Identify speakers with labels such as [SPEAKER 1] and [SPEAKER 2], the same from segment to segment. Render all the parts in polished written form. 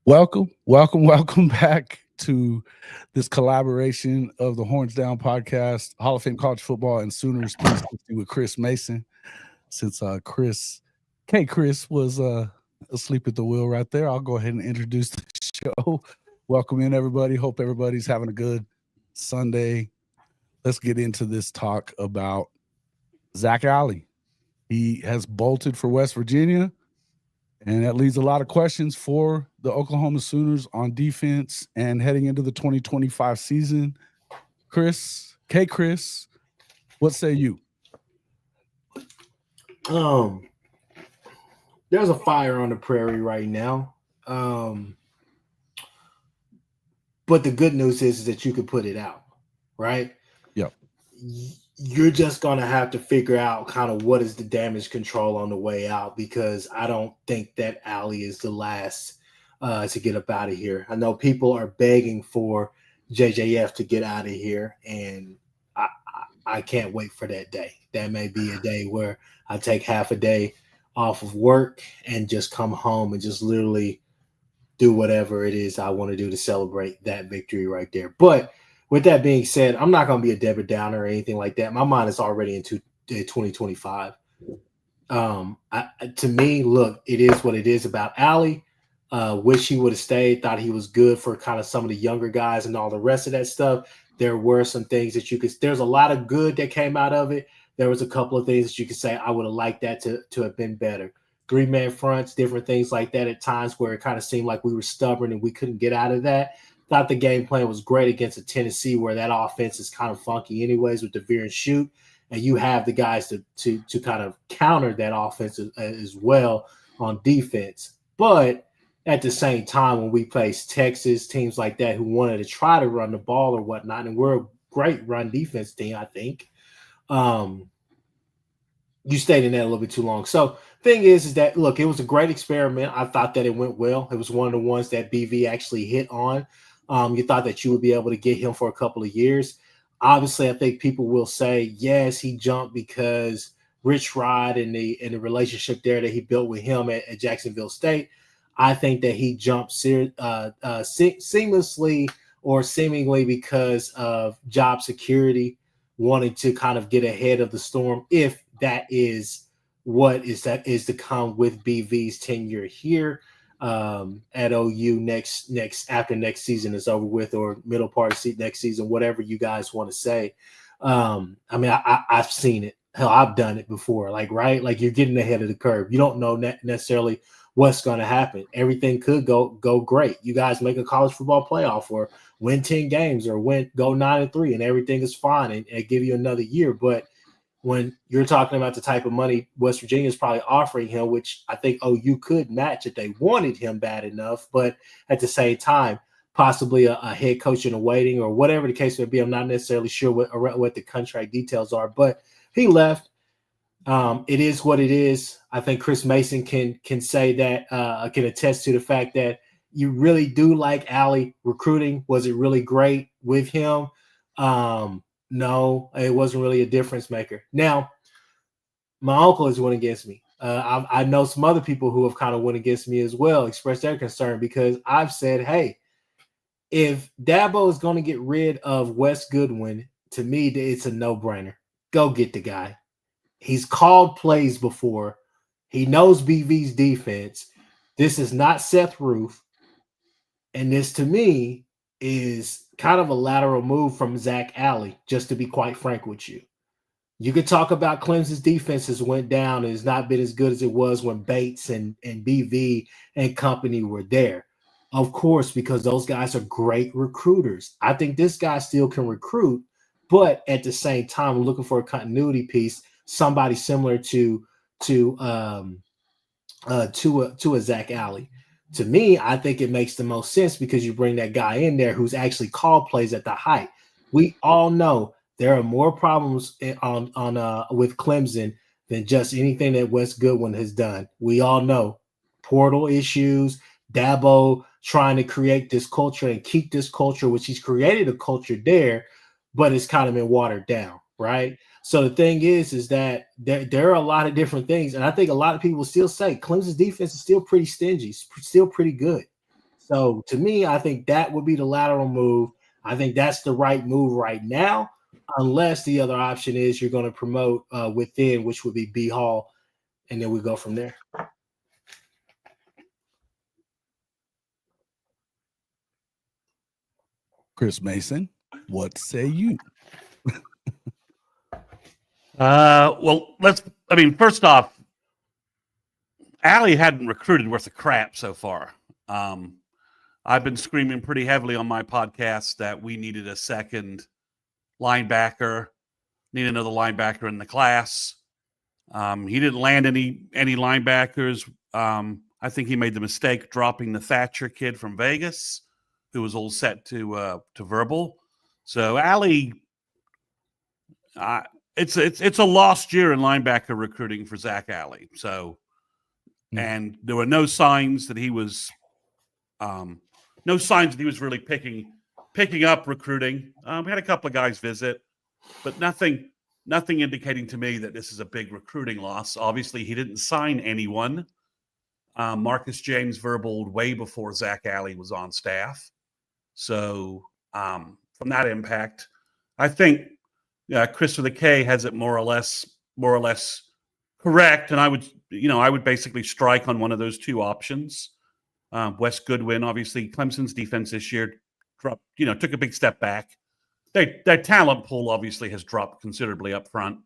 [SPEAKER 1] Welcome back to this collaboration of the Horns Down podcast, Hall of Fame College Football and Sooners 360 with Chris Mason. Since Kchris was asleep at the wheel right there, I'll go ahead and introduce the show. Welcome in, everybody. Hope everybody's having a good Sunday. Let's get into this talk about Zac Alley. He has bolted for West Virginia. And that leaves a lot of questions for the Oklahoma Sooners on defense and heading into the 2025 season. Kchris, what say you?
[SPEAKER 2] There's a fire on the prairie right now. But the good news is that you can put it out, right?
[SPEAKER 1] Yep.
[SPEAKER 2] You're just going to have to figure out kind of what is the damage control on the way out, because I don't think that Alley is the last to get up out of here. I know people are begging for JJF to get out of here, and I can't wait for that day. That may be a day where I take half a day off of work and just come home and just literally do whatever it is I want to do to celebrate that victory right there. But with that being said, I'm not going to be a Deborah Downer or anything like that. My mind is already into 2025. To me, look, it is what it is about Alley. Wish he would have stayed. Thought he was good for kind of some of the younger guys and all the rest of that stuff. There were some things that you could – there's a lot of good that came out of it. There was a couple of things that you could say I would have liked that to have been better. Three-man fronts, different things like that at times where it kind of seemed like we were stubborn and we couldn't get out of that. Thought the game plan was great against a Tennessee where that offense is kind of funky anyways with the veer and shoot, and you have the guys to kind of counter that offense as well on defense. But at the same time, when we faced Texas, teams like that who wanted to try to run the ball or whatnot, and we're a great run defense team, I think, you stayed in that a little bit too long. So thing is that, look, it was a great experiment. I thought that it went well. It was one of the ones that BV actually hit on. You thought that you would be able to get him for a couple of years. Obviously, I think people will say, yes, he jumped because Rich Rod and the relationship there that he built with him at Jacksonville State. I think that he jumped seamlessly or seemingly because of job security, wanting to kind of get ahead of the storm, if that is what is to come with BV's tenure here. At OU next after next season is over with, or middle part of next season, whatever you guys want to say. I mean, I've seen it. Hell, I've done it before. Right? Like, you're getting ahead of the curve. You don't know necessarily what's going to happen. Everything could go great. You guys make a college football playoff or win 10 games or go 9-3 and everything is fine and give you another year. But when you're talking about the type of money West Virginia is probably offering him, which I think OU could match if they wanted him bad enough, but at the same time, possibly a head coach in a waiting or whatever the case may be. I'm not necessarily sure what the contract details are, but he left. It is what it is. I think Chris Mason can say that, can attest to the fact that you really do like Alley recruiting. Was it really great with him? No, it wasn't really a difference maker. Now, my uncle has went against me. I know some other people who have kind of went against me as well, expressed their concern, because I've said, hey, if Dabo is going to get rid of Wes Goodwin, to me, it's a no-brainer. Go get the guy. He's called plays before. He knows BV's defense. This is not Seth Roof. And this, to me, is kind of a lateral move from Zac Alley, just to be quite frank with you. You could talk about Clemson's defenses went down and has not been as good as it was when Bates and BV and company were there. Of course, because those guys are great recruiters. I think this guy still can recruit, but at the same time, I'm looking for a continuity piece, somebody similar to a Zac Alley. To me, I think it makes the most sense because you bring that guy in there who's actually called plays at the height. We all know there are more problems with Clemson than just anything that Wes Goodwin has done. We all know portal issues, Dabo trying to create this culture and keep this culture, which he's created a culture there, but it's kind of been watered down, right? So the thing is that there are a lot of different things. And I think a lot of people still say Clemson's defense is still pretty stingy, still pretty good. So to me, I think that would be the lateral move. I think that's the right move right now, unless the other option is you're going to promote within, which would be B Hall, and then we go from there.
[SPEAKER 1] Chris Mason, what say you?
[SPEAKER 3] Well, first off, Alley hadn't recruited worth a crap so far. I've been screaming pretty heavily on my podcast that we needed a second linebacker, need another linebacker in the class. He didn't land any linebackers. I think he made the mistake dropping the Thatcher kid from Vegas, who was all set to verbal. So Alley, it's a lost year in linebacker recruiting for Zac Alley. So, and there were no signs that he was really picking up recruiting. We had a couple of guys visit, but nothing indicating to me that this is a big recruiting loss. Obviously, he didn't sign anyone. Marcus James verbaled way before Zac Alley was on staff. So from that impact, I think Chris with a K has it more or less correct. And I would basically strike on one of those two options. Wes Goodwin, obviously, Clemson's defense this year took a big step back. Their talent pool obviously has dropped considerably up front.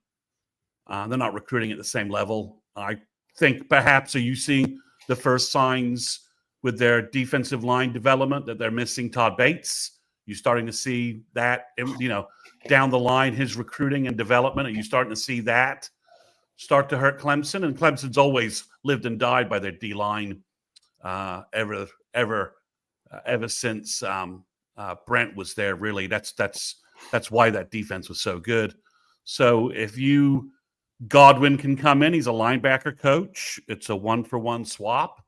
[SPEAKER 3] They're not recruiting at the same level. I think perhaps are you seeing the first signs with their defensive line development that they're missing Todd Bates? You're starting to see that, down the line, his recruiting and development. Are you starting to see that start to hurt Clemson? And Clemson's always lived and died by their D-line ever since Brent was there. Really, that's why that defense was so good. So if Godwin can come in, he's a linebacker coach. It's a 1-for-1 swap.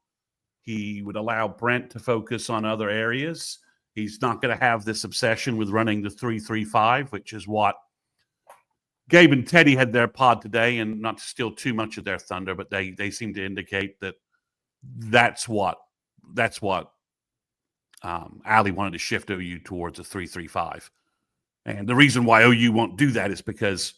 [SPEAKER 3] He would allow Brent to focus on other areas. He's not going to have this obsession with running the 3-3-5, which is what Gabe and Teddy had their pod today, and not to steal too much of their thunder, but they seem to indicate that that's what Alley wanted to shift OU towards a 3-3-5. And the reason why OU won't do that is because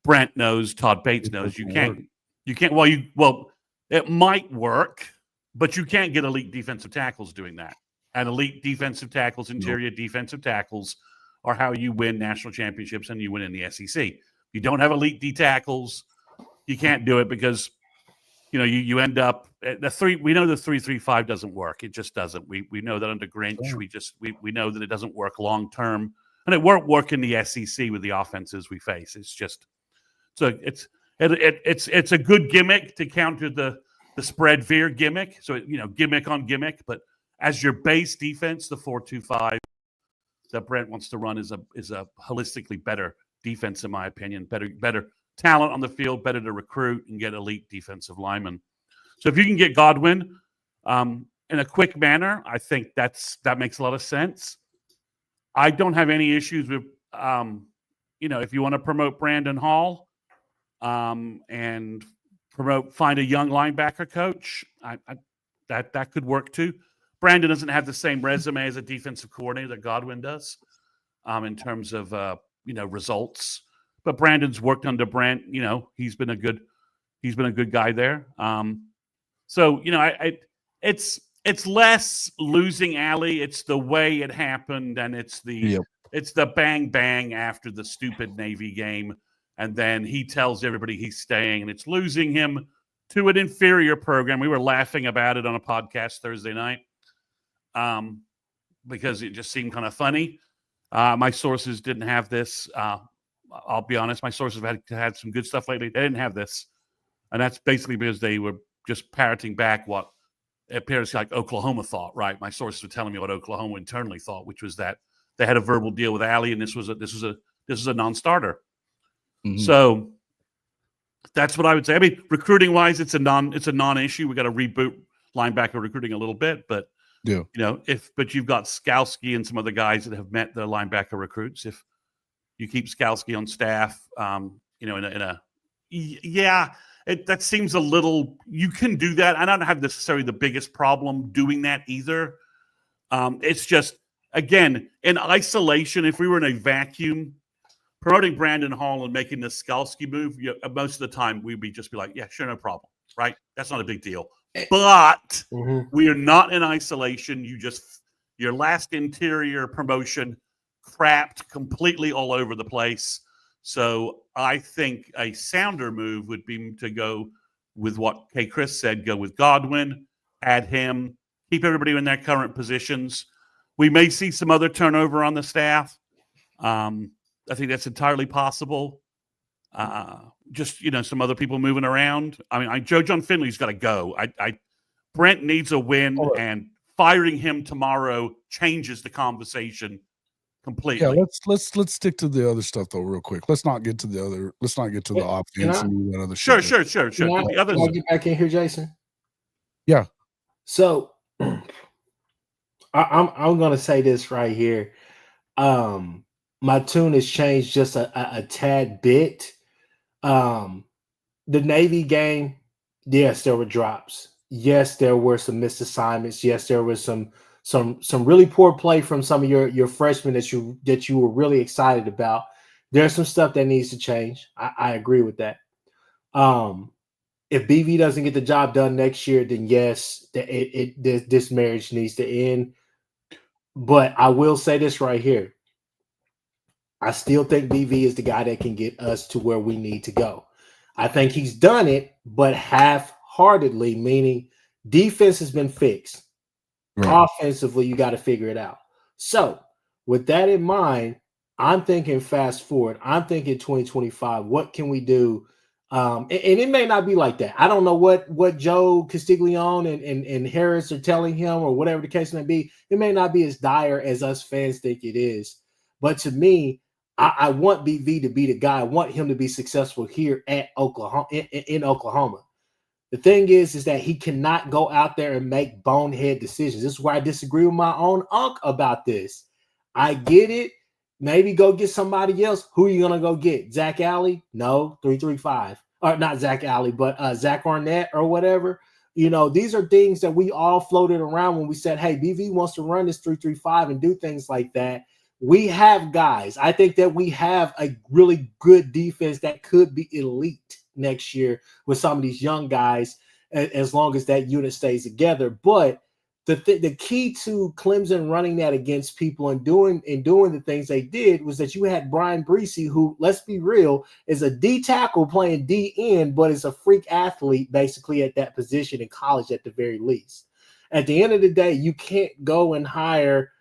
[SPEAKER 3] Brent knows, Todd Bates knows you can't. It might work, but you can't get elite defensive tackles doing that. And elite defensive tackles, interior defensive tackles, are how you win national championships and you win in the SEC. If you don't have elite D tackles, you can't do it because you end up we know the 3-3-5 doesn't work. It just doesn't. We know that under Grinch. Yeah. We know that it doesn't work long term, and it won't work in the SEC with the offenses we face. It's just it's a good gimmick to counter the spread veer gimmick. So gimmick on gimmick, but as your base defense, the 4-2-5 that Brent wants to run is a holistically better defense, in my opinion. Better talent on the field, better to recruit and get elite defensive linemen. So if you can get Godwin in a quick manner, I think that makes a lot of sense. I don't have any issues with if you want to promote Brandon Hall and find a young linebacker coach, that could work too. Brandon doesn't have the same resume as a defensive coordinator that Godwin does in terms of results. But Brandon's worked under Brent. He's been a good guy there. It's less losing Alley. It's the way it happened, and it's the bang bang after the stupid Navy game, and then he tells everybody he's staying, and it's losing him to an inferior program. We were laughing about it on a podcast Thursday night because it just seemed kind of funny. My sources didn't have this. I'll be honest, my sources have had some good stuff lately. They didn't have this. And that's basically because they were just parroting back what it appears like Oklahoma thought, right? My sources were telling me what Oklahoma internally thought, which was that they had a verbal deal with Alley, and this was a non-starter. Mm-hmm. So that's what I would say. I mean, recruiting wise, it's a non-issue. We got to reboot linebacker recruiting a little bit, but you've got Skalski and some other guys that have met their linebacker recruits. If you keep Skalski on staff, that seems a little. You can do that. I don't have necessarily the biggest problem doing that either, It's just, again, in isolation, if we were in a vacuum, promoting Brandon Hall and making the Skalski move, most of the time we'd just be like, yeah, sure, no problem, right? That's not a big deal. But we are not in isolation. Your last interior promotion crapped completely all over the place. So I think a sounder move would be to go with what Kchris said, go with Godwin, add him, keep everybody in their current positions. We may see some other turnover on the staff. I think that's entirely possible. Just, some other people moving around. I mean, Joe John Finley's got to go. Brent needs a win, and firing him tomorrow changes the conversation completely.
[SPEAKER 1] Yeah, let's stick to the other stuff though, real quick. Let's not get to the offense and that other
[SPEAKER 3] Sure.
[SPEAKER 1] shit.
[SPEAKER 3] Sure.
[SPEAKER 2] Can I get back in here, Jason?
[SPEAKER 1] Yeah.
[SPEAKER 2] So I'm gonna say this right here. My tune has changed just a tad bit. The Navy game, yes, there were drops. Yes, there were some missed assignments. Yes, there was some really poor play from some of your freshmen that you were really excited about. There's some stuff that needs to change. I agree with that. If BV doesn't get the job done next year, then yes, this marriage needs to end. But I will say this right here. I still think BV is the guy that can get us to where we need to go. I think he's done it, but half-heartedly, meaning defense has been fixed. Right. Offensively, you got to figure it out. So with that in mind, I'm thinking fast forward. I'm thinking 2025. What can we do? And it may not be like that. I don't know what Joe Castiglione and Harris are telling him or whatever the case may be. It may not be as dire as us fans think it is. But to me, I want BV to be the guy. I want him to be successful here at Oklahoma, in Oklahoma. The thing is that he cannot go out there and make bonehead decisions. This is where I disagree with my own uncle about this. I get it. Maybe go get somebody else. Who are you going to go get? Zac Alley? No, 335. Or not Zac Alley, but Zach Arnett or whatever. These are things that we all floated around when we said, hey, BV wants to run this 335 and do things like that. We have guys. I think that we have a really good defense that could be elite next year with some of these young guys, as long as that unit stays together. But the key to Clemson running that against people and doing the things they did was that you had Brian Breesy, who, let's be real, is a D tackle playing D end, but is a freak athlete basically at that position in college at the very least. At the end of the day, you can't go and hire.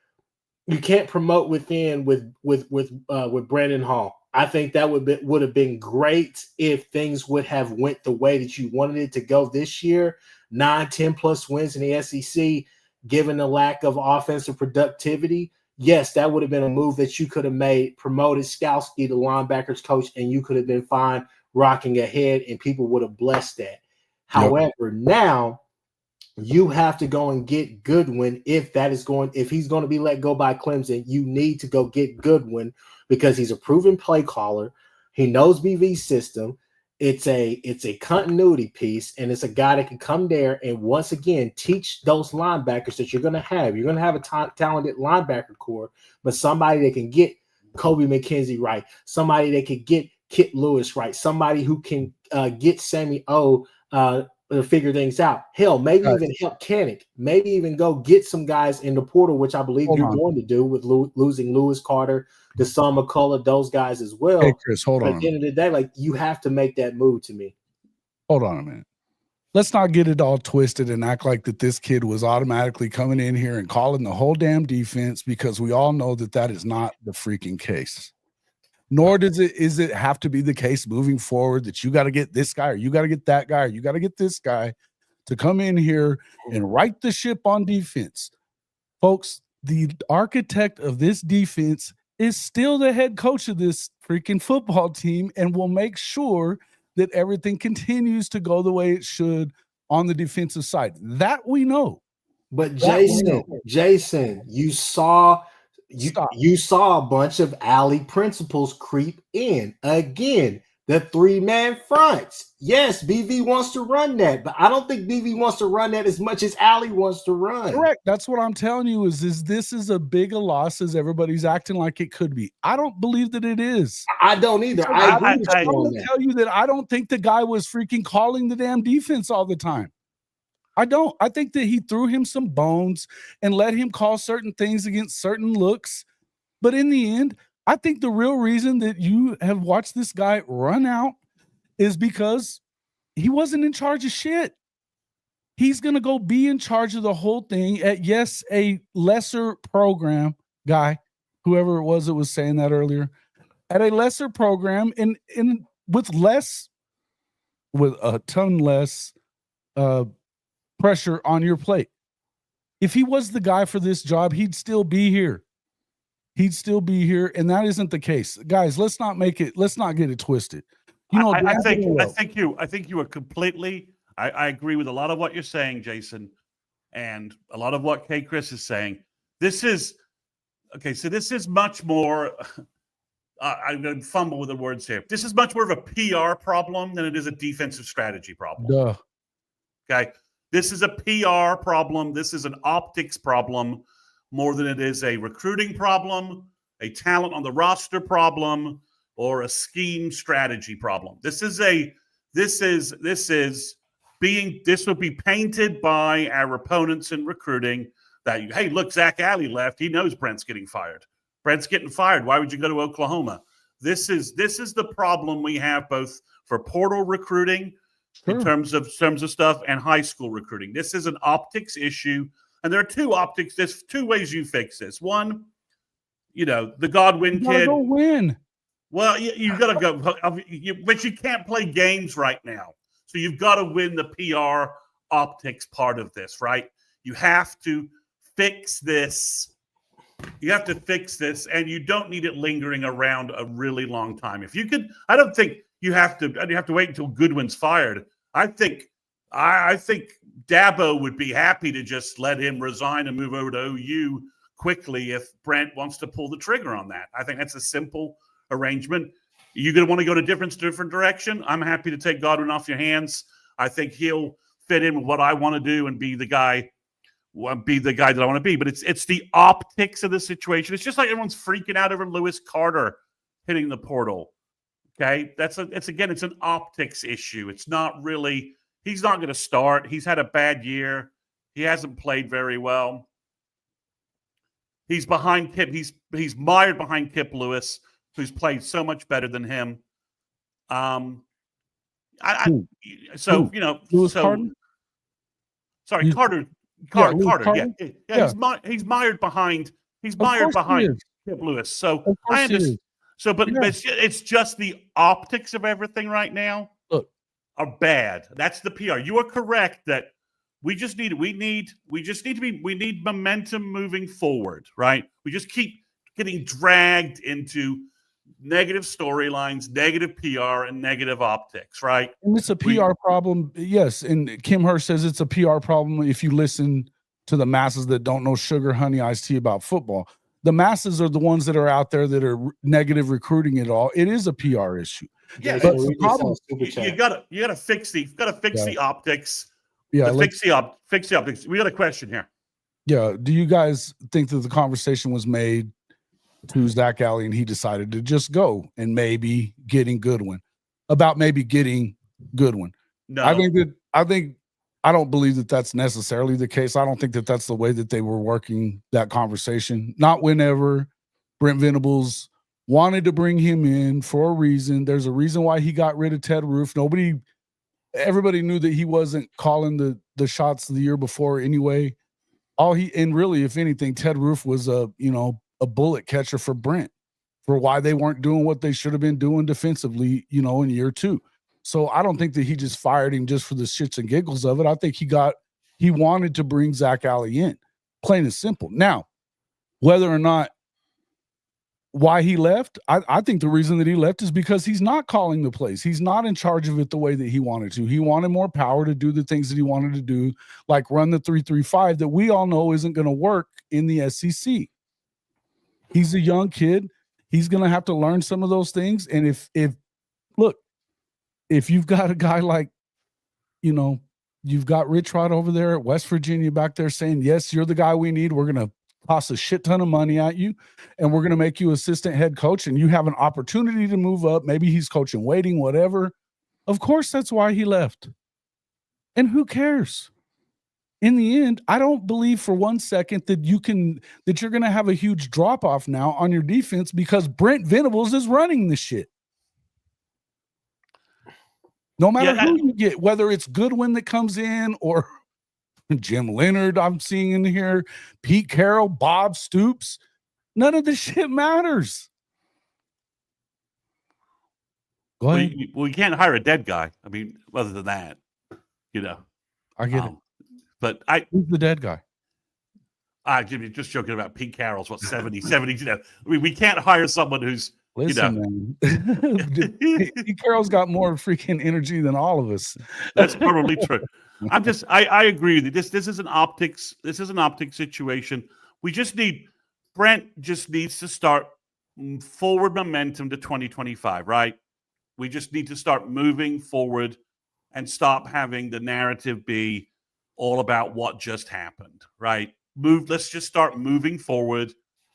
[SPEAKER 2] You can't promote within with Brandon Hall. I think that would have been great if things would have went the way that you wanted it to go this year. 9-10 plus wins in the SEC, given the lack of offensive productivity. Yes, that would have been a move that you could have made, promoted Skalski, the linebackers coach, and you could have been fine rocking ahead, and people would have blessed that. Yep. However, now you have to go and get Goodwin if he's going to be let go by Clemson. You need to go get Goodwin because he's a proven play caller. He knows BV's system. It's a continuity piece, and it's a guy that can come there and once again teach those linebackers that you're going to have. You're going to have a talented linebacker core, but somebody that can get Kobe McKenzie right, somebody that can get Kit Lewis right, somebody who can get Sammy O to figure things out. Hell, maybe even help Kanik. Maybe even go get some guys in the portal, which I believe you're going to do with losing Lewis Carter, Deshaun McCullough, those guys as well.
[SPEAKER 1] Hey, Chris, hold on.
[SPEAKER 2] At the end of the day, you have to make that move to me.
[SPEAKER 1] Hold on a minute. Let's not get it all twisted and act like that this kid was automatically coming in here and calling the whole damn defense, because we all know that is not the freaking case. Nor is it have to be the case moving forward that you got to get this guy or you got to get that guy or you got to get this guy to come in here and right the ship on defense. Folks, the architect of this defense is still the head coach of this freaking football team and will make sure that everything continues to go the way it should on the defensive side. That we know.
[SPEAKER 2] But Jason, you saw a bunch of Alley principles creep in. Again, the 3-man fronts. Yes, BV wants to run that, but I don't think BV wants to run that as much as Alley wants to run.
[SPEAKER 1] Correct. That's what I'm telling you is this is a big a loss as everybody's acting like it could be. I don't believe that it is.
[SPEAKER 2] I don't either. I agree with you on that.
[SPEAKER 1] Tell you that I don't think the guy was freaking calling the damn defense all the time. I don't. I think that he threw him some bones and let him call certain things against certain looks. But in the end, I think the real reason that you have watched this guy run out is because he wasn't in charge of shit. He's going to go be in charge of the whole thing at, yes, a lesser program guy, whoever it was that was saying that earlier, at a lesser program and with a ton less pressure on your plate. If he was the guy for this job, he'd still be here. He'd still be here, and that isn't the case, guys. Let's not get it twisted. You know,
[SPEAKER 3] I think you are completely. I agree with a lot of what you're saying, Jason, and a lot of what Kchris is saying. This is okay. So this is much more. I'm going to fumble with the words here. This is much more of a PR problem than it is a defensive strategy problem.
[SPEAKER 1] Duh.
[SPEAKER 3] Okay, this is a PR problem. This is an optics problem more than it is a recruiting problem, a talent on the roster problem, or a scheme strategy problem. This would be painted by our opponents in recruiting that, hey, look, Zac Alley left. He knows Brent's getting fired. Brent's getting fired. Why would you go to Oklahoma? This is the problem we have both for portal recruiting in terms of stuff and high school recruiting. This is an optics issue. And there are two optics. There's two ways you fix this. One, the Godwin kid.
[SPEAKER 1] Go win.
[SPEAKER 3] Well, you got to go. But you can't play games right now. So you've got to win the PR optics part of this, right? You have to fix this. You have to fix this, and you don't need it lingering around a really long time. If you could, I don't think you have to wait until Goodwin's fired. I think Dabo would be happy to just let him resign and move over to OU quickly if Brent wants to pull the trigger on that. I think that's a simple arrangement. You're going to want to go in a different direction. I'm happy to take Godwin off your hands. I think he'll fit in with what I want to do and be the guy that I want to be. But it's the optics of the situation. It's just like everyone's freaking out over Lewis Carter hitting the portal. Okay, it's an optics issue. It's not really. He's not going to start. He's had a bad year. He hasn't played very well. He's behind Kip. He's mired behind Kip Lewis, who's played so much better than him. Carter? Carter. Yeah. He's mired behind Kip Lewis. So I understand. So, but it's just the optics of everything right now are bad. That's the PR. You are correct that we need momentum moving forward, right? We just keep getting dragged into negative storylines, negative PR, and negative optics, right?
[SPEAKER 1] And it's a PR problem, yes. And Kim Hurst says it's a PR problem if you listen to the masses that don't know sugar, honey, iced tea about football. The masses are the ones that are out there that are negative recruiting it all. It is a PR issue.
[SPEAKER 3] Yeah, but the problem, you gotta fix the optics.
[SPEAKER 1] Yeah,
[SPEAKER 3] fix the optics. We got a question here.
[SPEAKER 1] Yeah, do you guys think that the conversation was made to Zac Alley and he decided to just go and maybe getting Goodwin? No, I don't believe that that's necessarily the case. I don't think that that's the way that they were working that conversation. Not whenever Brent Venables wanted to bring him in for a reason. There's a reason why he got rid of Ted Roof. Everybody knew that he wasn't calling the shots the year before anyway. Really, if anything, Ted Roof was a bullet catcher for Brent for why they weren't doing what they should have been doing defensively, in year two. So I don't think that he just fired him just for the shits and giggles of it. I think he wanted to bring Zac Alley in, plain and simple. Now, whether or not why he left, I think the reason that he left is because he's not calling the plays. He's not in charge of it the way that he wanted to. He wanted more power to do the things that he wanted to do, like run the 3-3-5 that we all know isn't going to work in the SEC. He's a young kid. He's going to have to learn some of those things. And if look, if you've got a guy like, you've got Rich Rod over there at West Virginia back there saying, yes, you're the guy we need. We're going to toss a shit ton of money at you, and we're going to make you assistant head coach, and you have an opportunity to move up. Maybe he's coaching waiting, whatever. Of course, that's why he left. And who cares? In the end, I don't believe for 1 second that you're going to have a huge drop off now on your defense because Brent Venables is running this shit. No matter who you get, whether it's Goodwin that comes in or Jim Leonard, I'm seeing in here, Pete Carroll, Bob Stoops, none of this shit matters. Go ahead.
[SPEAKER 3] Well, you can't hire a dead guy. I mean, other than that,
[SPEAKER 1] I get it.
[SPEAKER 3] But
[SPEAKER 1] who's the dead guy?
[SPEAKER 3] Jimmy, just joking about Pete Carroll's 70. We can't hire someone who's
[SPEAKER 1] man. Pete Carroll's got more freaking energy than all of us.
[SPEAKER 3] That's probably true. I agree with you. This is an optics situation. Brent just needs to start forward momentum to 2025, right? We just need to start moving forward and stop having the narrative be all about what just happened, right? Let's just start moving forward,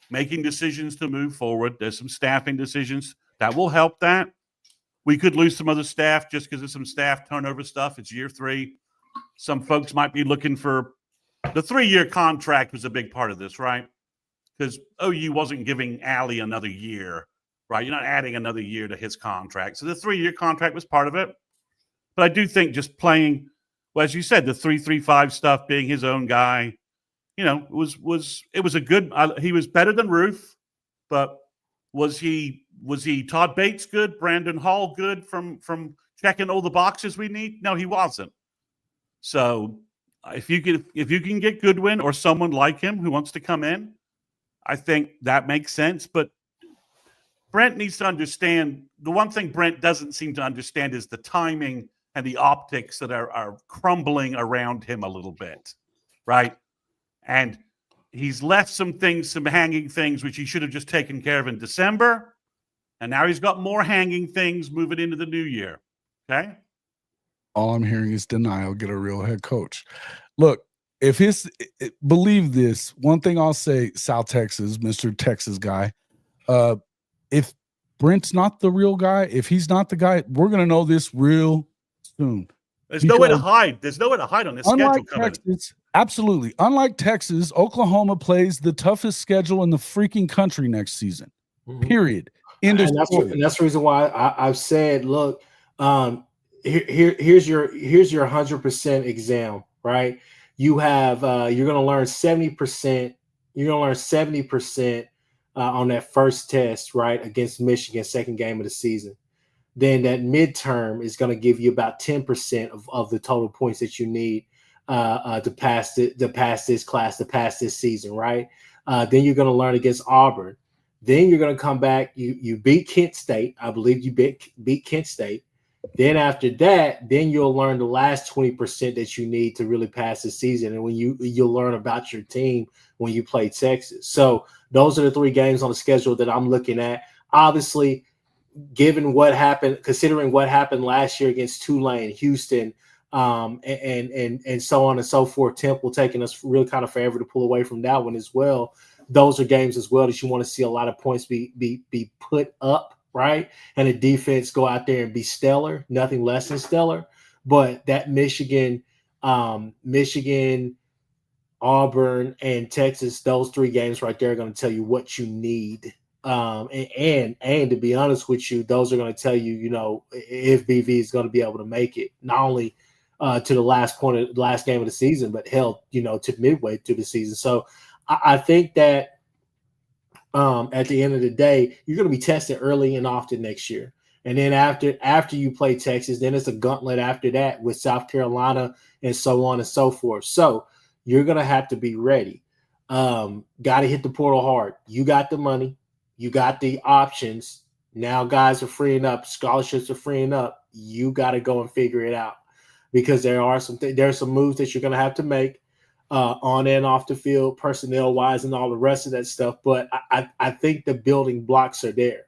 [SPEAKER 3] making decisions to move forward. There's some staffing decisions that will help that. We could lose some other staff just because of some staff turnover stuff. It's year 3. Some folks might be looking for the 3-year contract was a big part of this, right? Because OU wasn't giving Alley another year, right? You're not adding another year to his contract. So the 3-year contract was part of it. But I do think just playing, well, as you said, the 3-3-5 stuff, being his own guy, it was a good. He was better than Roof, but was he Todd Bates good? Brandon Hall good from checking all the boxes we need? No, he wasn't. So if you can get Goodwin or someone like him who wants to come in, I think that makes sense. But Brent needs to understand, the one thing Brent doesn't seem to understand is the timing and the optics that are crumbling around him a little bit, right? And he's left some hanging things, which he should have just taken care of in December. And now he's got more hanging things moving into the new year. Okay.
[SPEAKER 1] All I'm hearing is denial. Get a real head coach. Look, believe this, one thing I'll say, South Texas, Mr. Texas guy, if Brent's not the real guy, if he's not the guy, we're going to know this real soon.
[SPEAKER 3] There's no way to hide. There's no way to hide on this schedule coming.
[SPEAKER 1] Texas, absolutely. Unlike Texas, Oklahoma plays the toughest schedule in the freaking country next season. Period.
[SPEAKER 2] And that's the reason why I've said, look, here's your 100% exam, right? You have you're going to learn 70%. You're going to learn 70% on that first test, right, against Michigan, second game of the season. Then that midterm is going to give you about 10% of the total points that you need to pass this class, to pass this season, right? Then you're going to learn against Auburn. Then you're going to come back. You beat Kent State. I believe you beat Kent State. Then after that, then you'll learn the last 20% that you need to really pass the season. And when you'll learn about your team when you play Texas. So those are the 3 games on the schedule that I'm looking at. Obviously, considering what happened last year against Tulane, Houston, and so on and so forth, Temple taking us real kind of forever to pull away from that one as well. Those are games as well that you want to see a lot of points be put up, right? And the defense go out there and be stellar, nothing less than stellar. But that Michigan, Auburn, and Texas, those 3 games right there are going to tell you what you need. And to be honest with you, those are going to tell you, if BV is going to be able to make it, not only to the last game of the season, but hell, to midway through the season. So I think that at the end of the day, you're going to be tested early and often next year. And then after you play Texas, then it's a gauntlet after that with South Carolina and so on and so forth. So you're going to have to be ready. Got to hit the portal hard. You got the money. You got the options. Now guys are freeing up. Scholarships are freeing up. You got to go and figure it out, because there are some moves that you're going to have to make on and off the field, personnel wise, and all the rest of that stuff. But I think the building blocks are there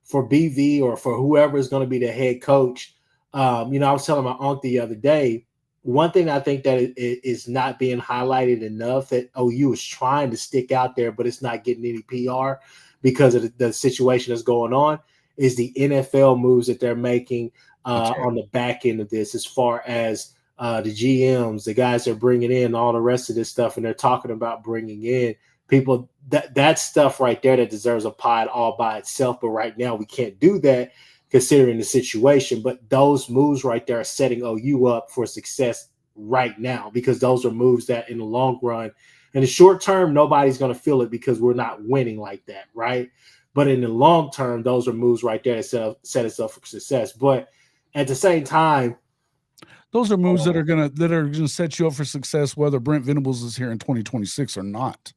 [SPEAKER 2] for BV or for whoever is going to be the head coach. I was telling my aunt the other day, one thing I think that is not being highlighted enough that OU is trying to stick out there, but it's not getting any PR because of the situation that's going on, is the NFL moves that they're making on the back end of this, as far as the GMs, the guys they're bringing in, all the rest of this stuff, and they're talking about bringing in people. That stuff right there that deserves a pod all by itself. But right now we can't do that considering the situation. But those moves right there are setting OU up for success right now, because those are moves that in the long run, in the short term, nobody's going to feel it because we're not winning like that, right? But in the long term, those are moves right there that set us up for success. But at the same time,
[SPEAKER 1] those are moves that are gonna set you up for success, whether Brent Venables is here in 2026 or not.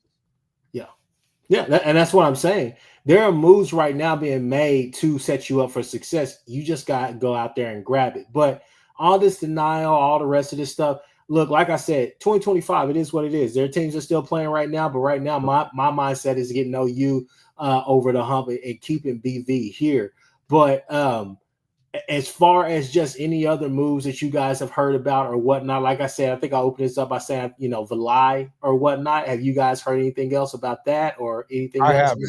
[SPEAKER 2] Yeah, and that's what I'm saying. There are moves right now being made to set you up for success. You just got to go out there and grab it. But all this denial, all the rest of this stuff, look, like I said, 2025, it is what it is. Their teams are still playing right now, but right now my mindset is getting OU over the hump and keeping BV here. But as far as just any other moves that you guys have heard about or whatnot, like I said, I think I'll open this up by saying, Valai or whatnot. Have you guys heard anything else about that or anything else?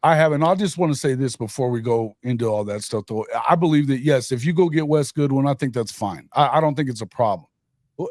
[SPEAKER 1] I haven't. I just want to say this before we go into all that stuff, though. I believe that, yes, if you go get Wes Goodwin, I think that's fine. I don't think it's a problem.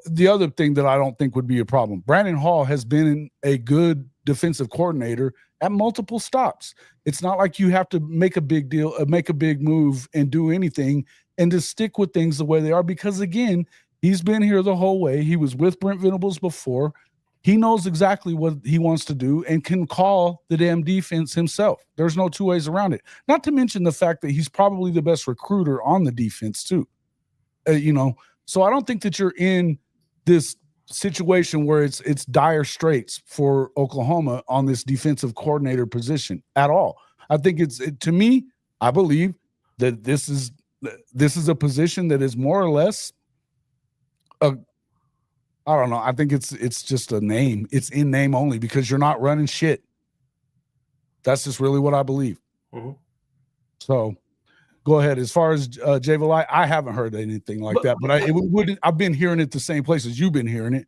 [SPEAKER 1] The other thing that I don't think would be a problem, Brandon Hall has been a good defensive coordinator at multiple stops. It's not like you have to make a big deal, make a big move and do anything and just stick with things the way they are, because, again, he's been here the whole way. He was with Brent Venables before. He knows exactly what he wants to do and can call the damn defense himself. There's no two ways around it. Not to mention the fact that he's probably the best recruiter on the defense too. So I don't think that you're in this situation where it's dire straits for Oklahoma on this defensive coordinator position at all. I think to me, I believe that this is a position that is more or less I don't know. I think it's just a name. It's in name only because you're not running shit. That's just really what I believe.
[SPEAKER 2] Mm-hmm.
[SPEAKER 1] So go ahead. As far as Jay Valai, I haven't heard anything like that, but I've been hearing it the same places you've been hearing it,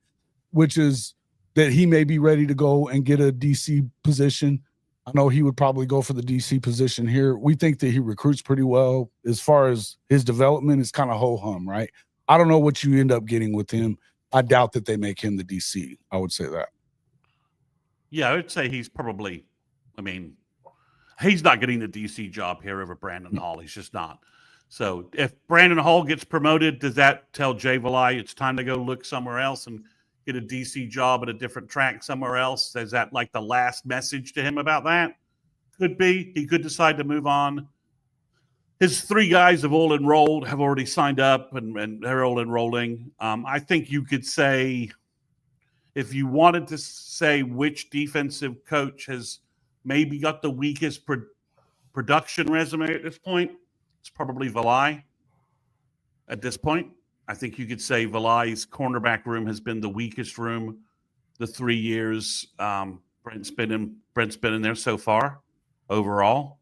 [SPEAKER 1] which is that he may be ready to go and get a DC position. I know he would probably go for the DC position here. We think that he recruits pretty well. As far as his development, it's kind of ho-hum, right? I don't know what you end up getting with him. I doubt that they make him the DC. I would say that.
[SPEAKER 3] Yeah, I would say he's probably, he's not getting the DC job here over Brandon Hall. He's just not. So if Brandon Hall gets promoted, does that tell Jay Valai it's time to go look somewhere else and get a DC job at a different track somewhere else? Is that like the last message to him about that? Could be. He could decide to move on. His three guys have already signed up, and they're all enrolling. I think you could say, if you wanted to say which defensive coach has maybe got the weakest production resume at this point, it's probably Valai. At this point, I think you could say Valai's cornerback room has been the weakest room the 3 years Brent's been in there so far overall.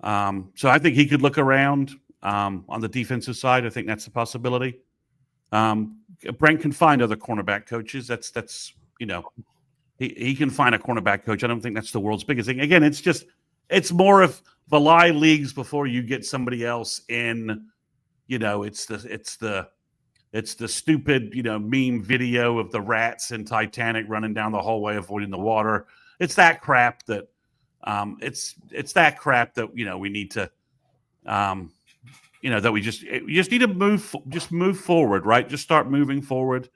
[SPEAKER 3] So I think he could look around on the defensive side. I think that's a possibility. Brent can find other cornerback coaches. That's he can find a cornerback coach. I don't think that's the world's biggest thing. Again, it's more of Valai leagues before you get somebody else in. It's the stupid meme video of the rats in Titanic running down the hallway avoiding the water. It's that crap that. It's that crap that we need to, that we just need to move forward, right? Just start moving forward.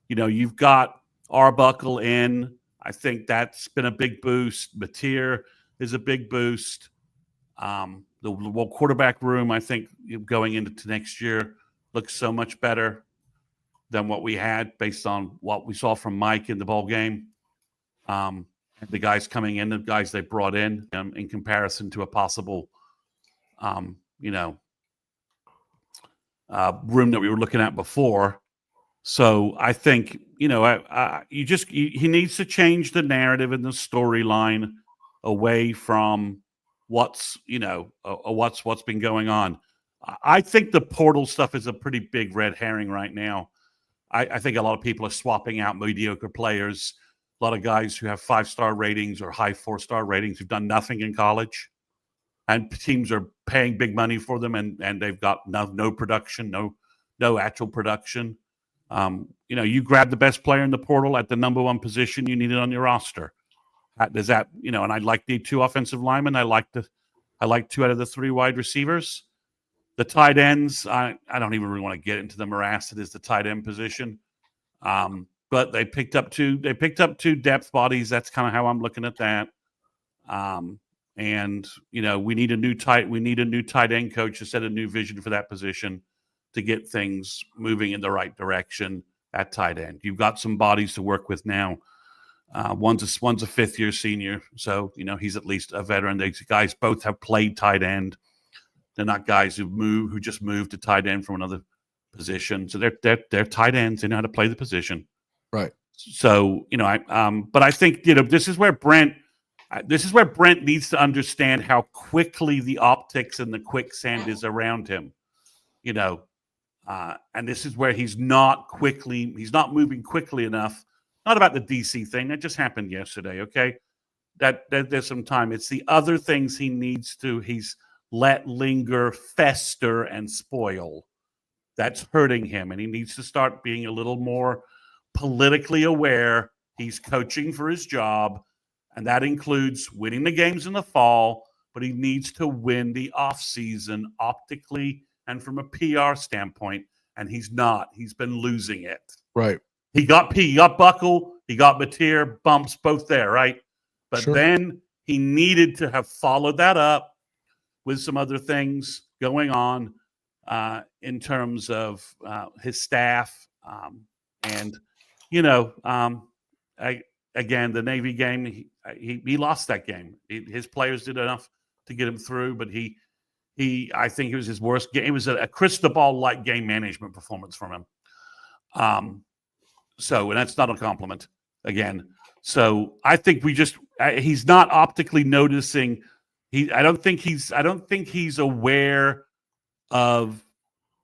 [SPEAKER 3] You've got Arbuckle in. I think that's been a big boost. Mateer is a big boost. The quarterback room, I think, going into next year looks so much better than what we had based on what we saw from Mike in the ball game. The guys coming in, the guys they brought in comparison to a possible, room that we were looking at before. So I think, he needs to change the narrative and the storyline away from what's been going on. I think the portal stuff is a pretty big red herring right now. I think a lot of people are swapping out mediocre players. A lot of guys who have 5-star ratings or high 4-star ratings who've done nothing in college. And teams are paying big money for them, and they've got no production, no actual production. You grab the best player in the portal at the number one position, you need it on your roster. Does that, and I like the 2 offensive linemen. I like 2 out of the 3 wide receivers. The tight ends, I don't even really want to get into the morass that is the tight end position. But they picked up 2 depth bodies. That's kind of how I'm looking at that. And we need a new tight end coach to set a new vision for that position to get things moving in the right direction at tight end. You've got some bodies to work with now. One's a 5th-year senior, so he's at least a veteran. These guys both have played tight end. They're not guys who just moved to tight end from another position. So they're tight ends. They know how to play the position.
[SPEAKER 1] Right.
[SPEAKER 3] So but I think this is where Brent needs to understand how quickly the optics and the quicksand is around him. And this is where he's not moving quickly enough. Not about the DC thing. That just happened yesterday, okay? That there's some time. It's the other things he's let linger, fester, and spoil. That's hurting him, and he needs to start being a little more politically aware. He's coaching for his job, and that includes winning the games in the fall, but he needs to win the offseason optically and from a PR standpoint, and he's not. He's been losing it.
[SPEAKER 1] Right.
[SPEAKER 3] He got Buckle, he got Mateer, bumps both there, right? But then he needed to have followed that up with some other things going on in terms of his staff. Again, the Navy game, he lost that game. His players did enough to get him through, but I think it was his worst game. It was a Cristobal-like game management performance from him. And that's not a compliment again. So I think he's not optically noticing. I don't think he's aware of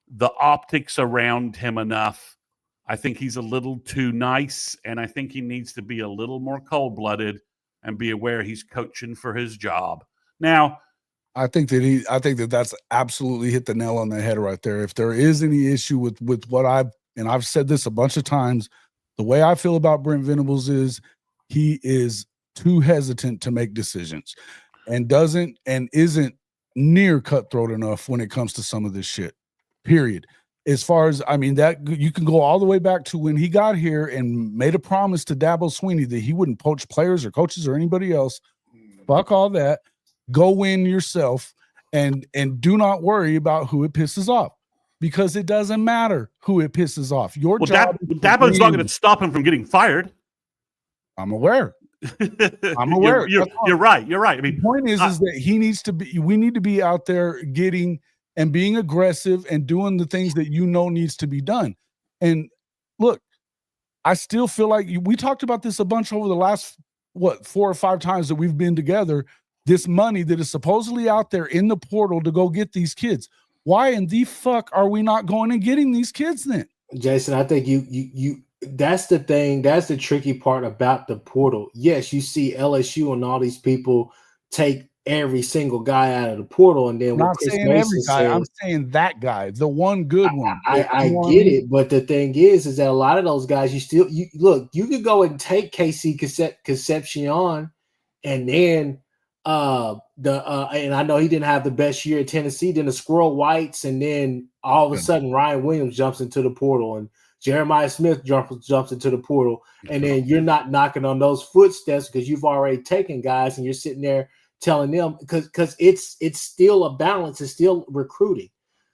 [SPEAKER 3] the optics around him enough. I think he's a little too nice, and I think he needs to be a little more cold-blooded and be aware he's coaching for his job. Now,
[SPEAKER 1] I think that that's absolutely hit the nail on the head right there. If there is any issue with what I've said this a bunch of times, the way I feel about Brent Venables is he is too hesitant to make decisions and isn't near cutthroat enough when it comes to some of this shit, period. As far as, that you can go all the way back to when he got here and made a promise to Dabo Swinney that he wouldn't poach players or coaches or anybody else. Fuck all that. Go win yourself and do not worry about who it pisses off, because it doesn't matter who it pisses off. Your job.
[SPEAKER 3] Dabo's not going to stop him from getting fired.
[SPEAKER 1] I'm aware.
[SPEAKER 3] You're right.
[SPEAKER 1] The point is that we need to be out there getting and being aggressive and doing the things that needs to be done. And look, I still feel like we talked about this a bunch over the last 4 or 5 times that we've been together. This money that is supposedly out there in the portal to go get these kids. Why in the fuck are we not going and getting these kids then?
[SPEAKER 2] Jason, I think you that's the thing. That's the tricky part about the portal. Yes, you see LSU and all these people take every single guy out of the portal, and then
[SPEAKER 1] I'm not saying every guy. I'm saying that guy, the one good one.
[SPEAKER 2] I get it, but the thing is that a lot of those guys, you could go and take KC Concepcion, and then and I know he didn't have the best year at Tennessee, then the Squirrel Whites, and then all of a sudden Ryan Williams jumps into the portal and Jeremiah Smith jumps into the portal, and then you're not knocking on those footsteps because you've already taken guys and you're sitting there telling them because it's still a balance, it's still recruiting.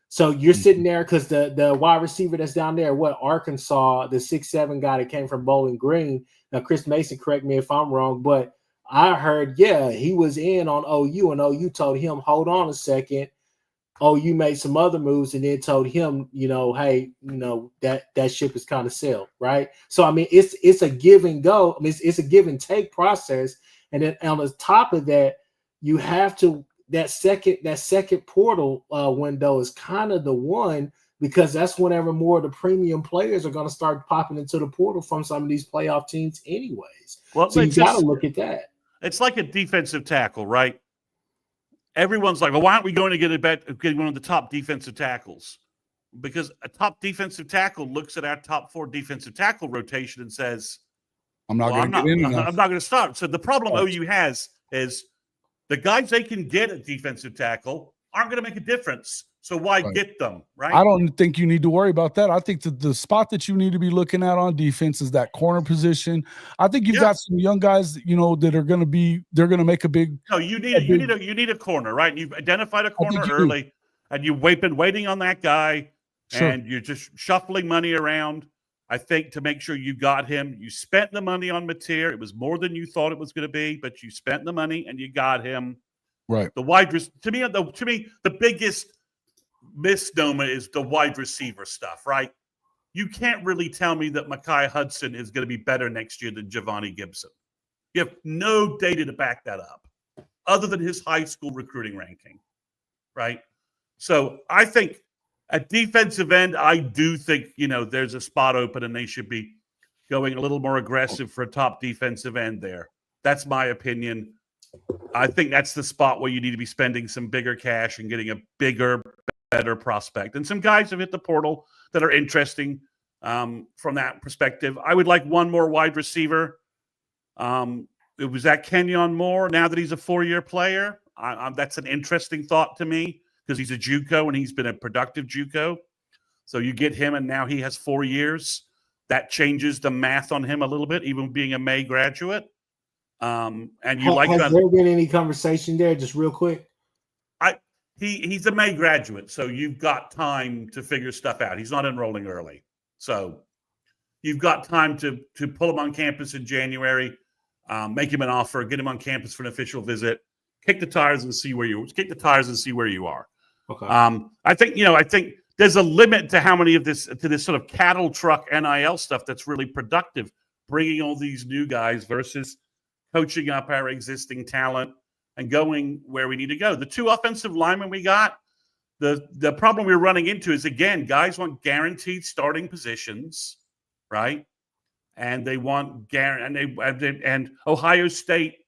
[SPEAKER 2] So you're sitting there because the wide receiver that's down there, Arkansas, the 6'7" guy that came from Bowling Green. Now, Chris Mason, correct me if I'm wrong, but I heard, he was in on OU, and OU told him, hold on a second. OU made some other moves and then told him, hey, that ship is kind of sailed, right? So, it's a give and go. It's a give and take process. And then on the top of that, you have to that second portal window is kind of the one, because that's whenever more of the premium players are going to start popping into the portal from some of these playoff teams anyways.
[SPEAKER 3] Well,
[SPEAKER 2] so you got to look at that.
[SPEAKER 3] It's like a defensive tackle, right? Everyone's like, well, why aren't we going to get one of the top defensive tackles? Because a top defensive tackle looks at our top 4 defensive tackle rotation and says,
[SPEAKER 1] I'm not going
[SPEAKER 3] to start. So the problem OU has is the guys they can get at defensive tackle aren't going to make a difference. So why get them, right?
[SPEAKER 1] I don't think you need to worry about that. I think that the spot that you need to be looking at on defense is that corner position. I think you've got some young guys, that are going to make a big.
[SPEAKER 3] No, you need a corner, right? And you've identified a corner early, and you've been waiting on that guy, and you're just shuffling money around. I think to make sure you got him, you spent the money on Mateer. It was more than you thought it was going to be, but you spent the money and you got him.
[SPEAKER 1] Right.
[SPEAKER 3] To me, the biggest misnomer is the wide receiver stuff, right? You can't really tell me that Mekhi Hudson is going to be better next year than Javonte Gibson. You have no data to back that up other than his high school recruiting ranking, right? So I think at defensive end, I do think, there's a spot open and they should be going a little more aggressive for a top defensive end there. That's my opinion. I think that's the spot where you need to be spending some bigger cash and getting a bigger, better prospect. And some guys have hit the portal that are interesting from that perspective. I would like one more wide receiver. It was that Kenyon Moore. Now that he's a 4-year player, that's an interesting thought to me because he's a JUCO and he's been a productive JUCO. So you get him and now he has 4 years. That changes the math on him a little bit, even being a May graduate. And you
[SPEAKER 2] has there been any conversation there, just real quick?
[SPEAKER 3] He's a May graduate, so you've got time to figure stuff out. He's not enrolling early. So you've got time to pull him on campus in January, make him an offer, get him on campus for an official visit, kick the tires and see where you are.
[SPEAKER 2] Okay.
[SPEAKER 3] I think there's a limit to how many of this sort of cattle truck NIL stuff that's really productive, bringing all these new guys versus coaching up our existing talent and going where we need to go. The 2 offensive linemen we got, the problem we're running into is, again, guys want guaranteed starting positions, right? And they want and Ohio State,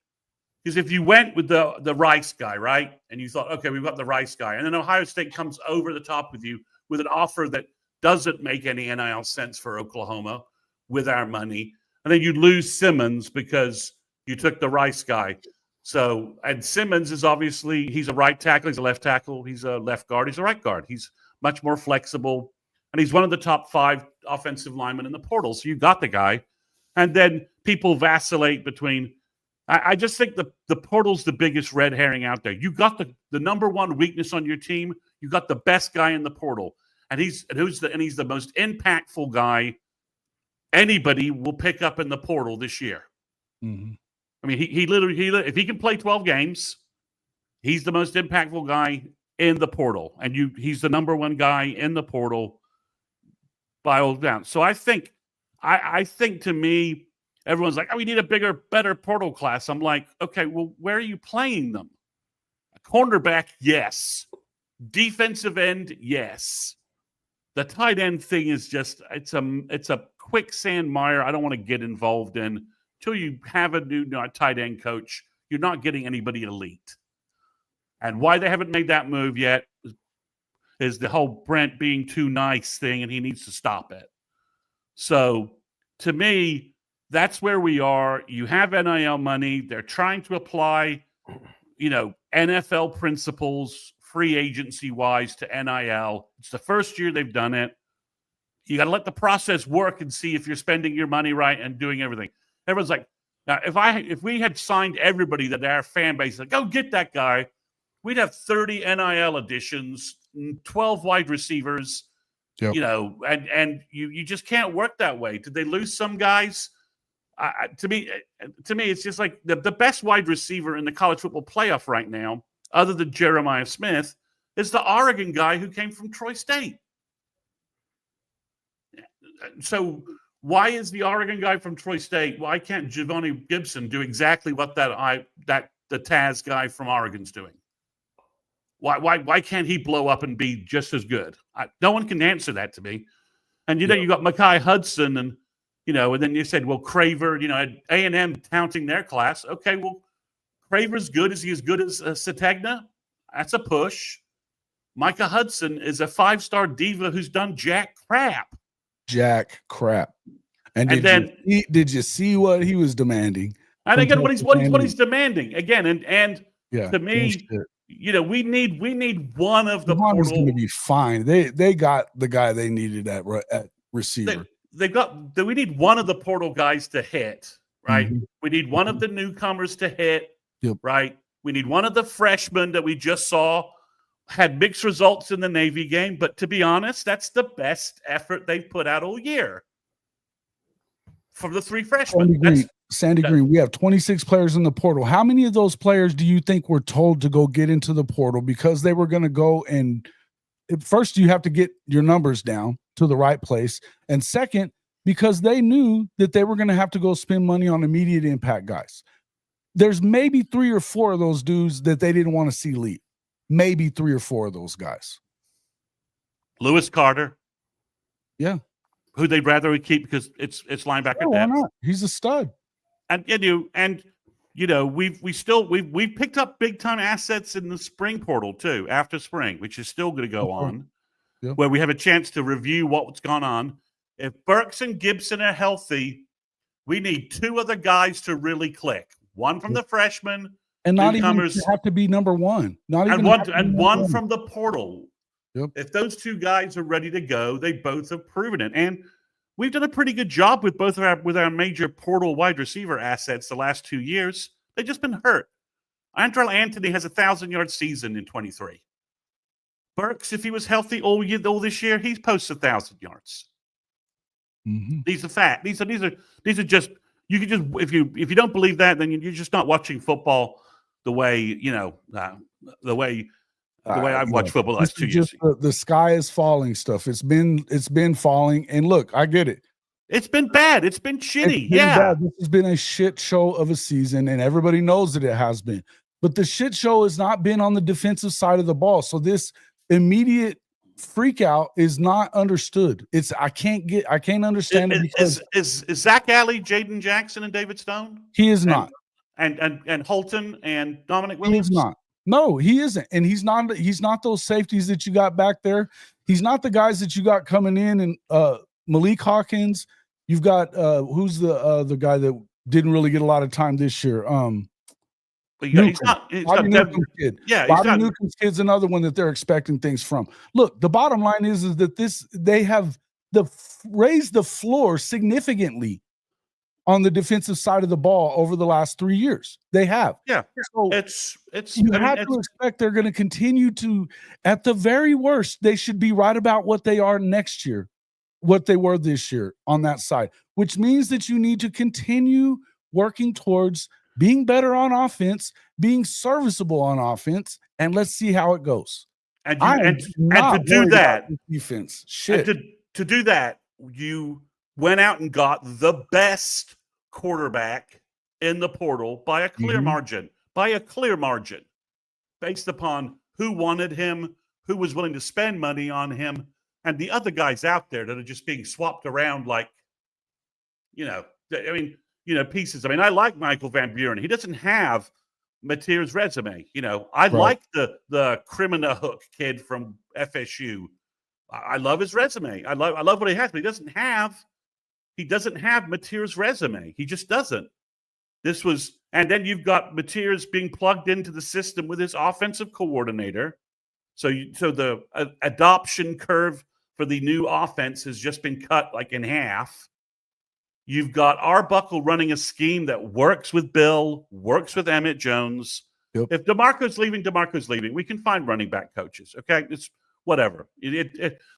[SPEAKER 3] because if you went with the Rice guy, right, and you thought, okay, we've got the Rice guy, and then Ohio State comes over the top with you with an offer that doesn't make any NIL sense for Oklahoma with our money, and then you lose Simmons because you took the Rice guy. So, and Simmons is obviously, he's a right tackle, he's a left tackle, he's a left guard, he's a right guard. He's much more flexible, and he's one of the top 5 offensive linemen in the portal. So you got the guy. And then people vacillate between, I just think the portal's the biggest red herring out there. You got the number one weakness on your team. You got the best guy in the portal. And he's the most impactful guy anybody will pick up in the portal this year.
[SPEAKER 1] Mm-hmm.
[SPEAKER 3] I mean, he literally, if he can play 12 games, he's the most impactful guy in the portal. And he's the number 1 guy in the portal by all down. So I think to me, everyone's like, oh, we need a bigger, better portal class. I'm like, okay, well, where are you playing them? A cornerback, yes. Defensive end, yes. The tight end thing is just, it's a quicksand mire I don't want to get involved in. Until you have a new tight end coach, you're not getting anybody elite. And why they haven't made that move yet is the whole Brent being too nice thing, and he needs to stop it. So, to me, that's where we are. You have NIL money. They're trying to apply, NFL principles, free agency-wise, to NIL. It's the first year they've done it. You got to let the process work and see if you're spending your money right and doing everything. Everyone's like, now, if we had signed everybody that our fan base, like, go get that guy, we'd have 30 NIL additions, 12 wide receivers,
[SPEAKER 1] yep.
[SPEAKER 3] And you just can't work that way. Did they lose some guys? To me, it's just like the best wide receiver in the college football playoff right now, other than Jeremiah Smith, is the Oregon guy who came from Troy State. So why is the Oregon guy from Troy State? Why can't Javonte Gibson do exactly what the Taz guy from Oregon's doing? Why can't he blow up and be just as good? No one can answer that to me. And you got Mekhi Hudson, and and then you said, well, Craver, A&M counting their class. Okay, well, Craver's good. Is he as good as Sategna? That's a push. Micah Hudson is a 5-star diva who's done jack crap.
[SPEAKER 1] And did you see what he was demanding?
[SPEAKER 3] And again, what he's demanding again, and to me, we need one of the portal.
[SPEAKER 1] Going to be fine. They got the guy they needed at receiver.
[SPEAKER 3] We need one of the portal guys to hit, right? Mm-hmm. We need one of the newcomers to hit, right? We need one of the freshmen that we just saw had mixed results in the Navy game, but to be honest, that's the best effort they've put out all year. From the 3 freshmen.
[SPEAKER 1] Sandy Green, we have 26 players in the portal. How many of those players do you think were told to go get into the portal because they were going to go and first you have to get your numbers down to the right place, and second, because they knew that they were going to have to go spend money on immediate impact guys. There's maybe 3 or 4 of those dudes that they didn't want to see leave. Maybe 3 or 4 of those guys.
[SPEAKER 3] Lewis Carter.
[SPEAKER 1] Yeah.
[SPEAKER 3] Who they'd rather keep because it's linebacker depth.
[SPEAKER 1] Why not? He's a stud.
[SPEAKER 3] And we've picked up big time assets in the spring portal too, after spring, which is still going to go on, where we have a chance to review what's gone on. If Burks and Gibson are healthy, we need 2 other guys to really click. One from the freshmen,
[SPEAKER 1] and not even have to be number 1.
[SPEAKER 3] One from the portal.
[SPEAKER 1] Yep.
[SPEAKER 3] If those 2 guys are ready to go, they both have proven it. And we've done a pretty good job with both of our major portal wide receiver assets the last 2 years. They've just been hurt. Andrell Anthony has a 1,000-yard season in 23. Burks, if he was healthy all this year, he's posts 1,000 yards.
[SPEAKER 1] Mm-hmm.
[SPEAKER 3] These are fact. These are just you can just if you don't believe that, then you're just not watching football the way the way I've watched football the last 2 years.
[SPEAKER 1] The sky is falling stuff. It's been falling. And look, I get it.
[SPEAKER 3] It's been bad. It's been shitty. Bad.
[SPEAKER 1] This has been a shit show of a season, and everybody knows that it has been. But the shit show has not been on the defensive side of the ball. So this immediate freak out is not understood. I can't understand it because
[SPEAKER 3] is Zac Alley, Jaden Jackson, and David Stone?
[SPEAKER 1] He is not.
[SPEAKER 3] And Holton and Dominic Williams?
[SPEAKER 1] He is not. No, he isn't. And he's not those safeties that you got back there. He's not the guys that you got coming in, and Malik Hawkins. You've got who's the guy that didn't really get a lot of time this year?
[SPEAKER 3] He's not
[SPEAKER 1] Newcomb's kid.
[SPEAKER 3] Yeah,
[SPEAKER 1] Bobby Newcomb's kid's another one that they're expecting things from. Look, the bottom line is that they have raised the floor significantly on the defensive side of the ball over the last 3 years. They have.
[SPEAKER 3] Yeah.
[SPEAKER 1] So
[SPEAKER 3] it's
[SPEAKER 1] you have to expect they're going to continue to, at the very worst, they should be right about what they are next year, what they were this year on that side, which means that you need to continue working towards being better on offense, being serviceable on offense, and let's see how it goes.
[SPEAKER 3] And to do that,
[SPEAKER 1] defense, shit.
[SPEAKER 3] To do that, you went out and got the best quarterback in the portal by a clear margin, based upon who wanted him, who was willing to spend money on him, and the other guys out there that are just being swapped around like, pieces. I mean, I like Michael Van Buren. He doesn't have Mateer's resume. I like the Criminal kid from FSU. I love his resume. I love what he has, but he doesn't have Mateer's resume. He just doesn't. And then you've got Mateer's being plugged into the system with his offensive coordinator. So the adoption curve for the new offense has just been cut like in half. You've got Arbuckle running a scheme that works with Bill, works with Emmett Jones.
[SPEAKER 1] Yep.
[SPEAKER 3] If DeMarco's leaving. We can find running back coaches. Okay, it's whatever.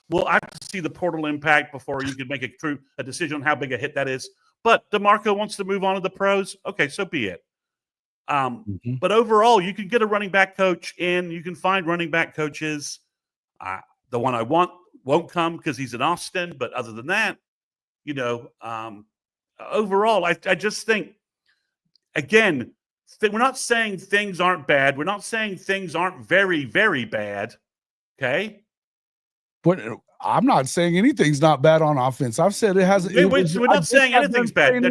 [SPEAKER 3] We'll have to see the portal impact before you can make a decision on how big a hit that is. But DeMarco wants to move on to the pros. Okay, so be it. But overall, you can get a running back coach in. You can find running back coaches. The one I want won't come because he's in Austin. But other than that, overall, I just think, again, we're not saying things aren't bad. We're not saying things aren't very, very bad. Okay.
[SPEAKER 1] But I'm not saying anything's not bad on offense. I've said it hasn't.
[SPEAKER 3] We're not saying anything's bad. Now,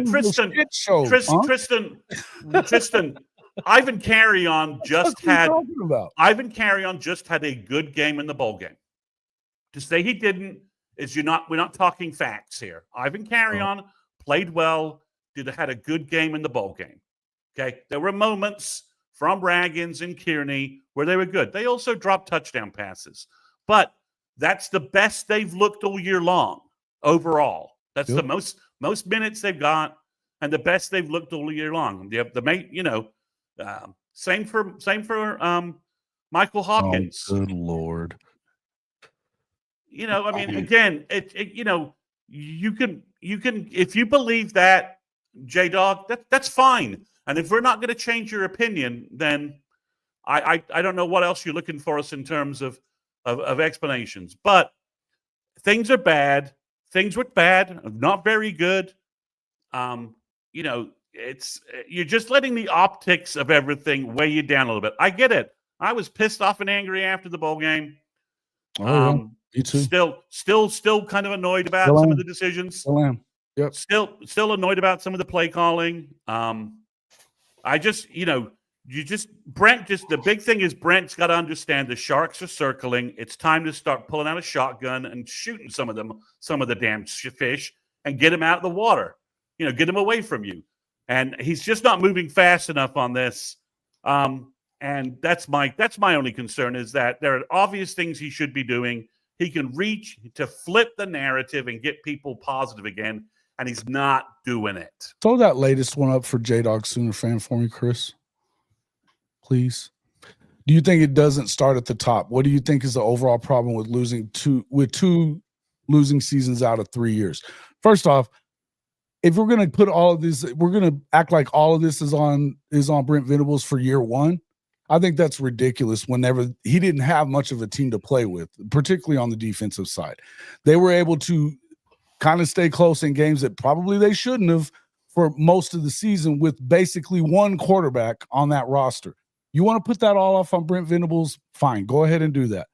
[SPEAKER 3] Tristan, Ivan Carry-On just had a good game in the bowl game. To say he didn't is we're not talking facts here. Ivan Carry-On played well, had a good game in the bowl game. Okay. There were moments from Raggins and Kearney where they were good. They also dropped touchdown passes. But that's the best they've looked all year long overall. That's the most minutes they've got and the best they've looked all year long. Same for Michael Hawkins.
[SPEAKER 1] Oh, good Lord.
[SPEAKER 3] Again, you can if you believe that, J-Dog, that's fine. And if we're not going to change your opinion, then I don't know what else you're looking for us in terms of explanations. But things are bad. Things were bad, not very good. You're just letting the optics of everything weigh you down a little bit. I get it. I was pissed off and angry after the bowl game.
[SPEAKER 1] Me too.
[SPEAKER 3] Still kind of annoyed about some of the decisions.
[SPEAKER 1] Yep.
[SPEAKER 3] Still annoyed about some of the play calling. The big thing is Brent's got to understand the Sharks are circling. It's time to start pulling out a shotgun and shooting some of the damn fish and get them out of the water. Get them away from you. And he's just not moving fast enough on this. And that's my only concern is that there are obvious things he should be doing. He can reach to flip the narrative and get people positive again, and he's not doing it.
[SPEAKER 1] Throw that latest one up for J-Dog Sooner fan for me, Chris. Please. Do you think it doesn't start at the top? What do you think is the overall problem with two losing seasons out of 3 years? First off, if we're going to put all of this, we're going to act like all of this is on Brent Venables for year one. I think that's ridiculous whenever he didn't have much of a team to play with, particularly on the defensive side. They were able to kind of stay close in games that probably they shouldn't have for most of the season with basically one quarterback on that roster. You want to put that all off on Brent Venables? Fine, go ahead and do that.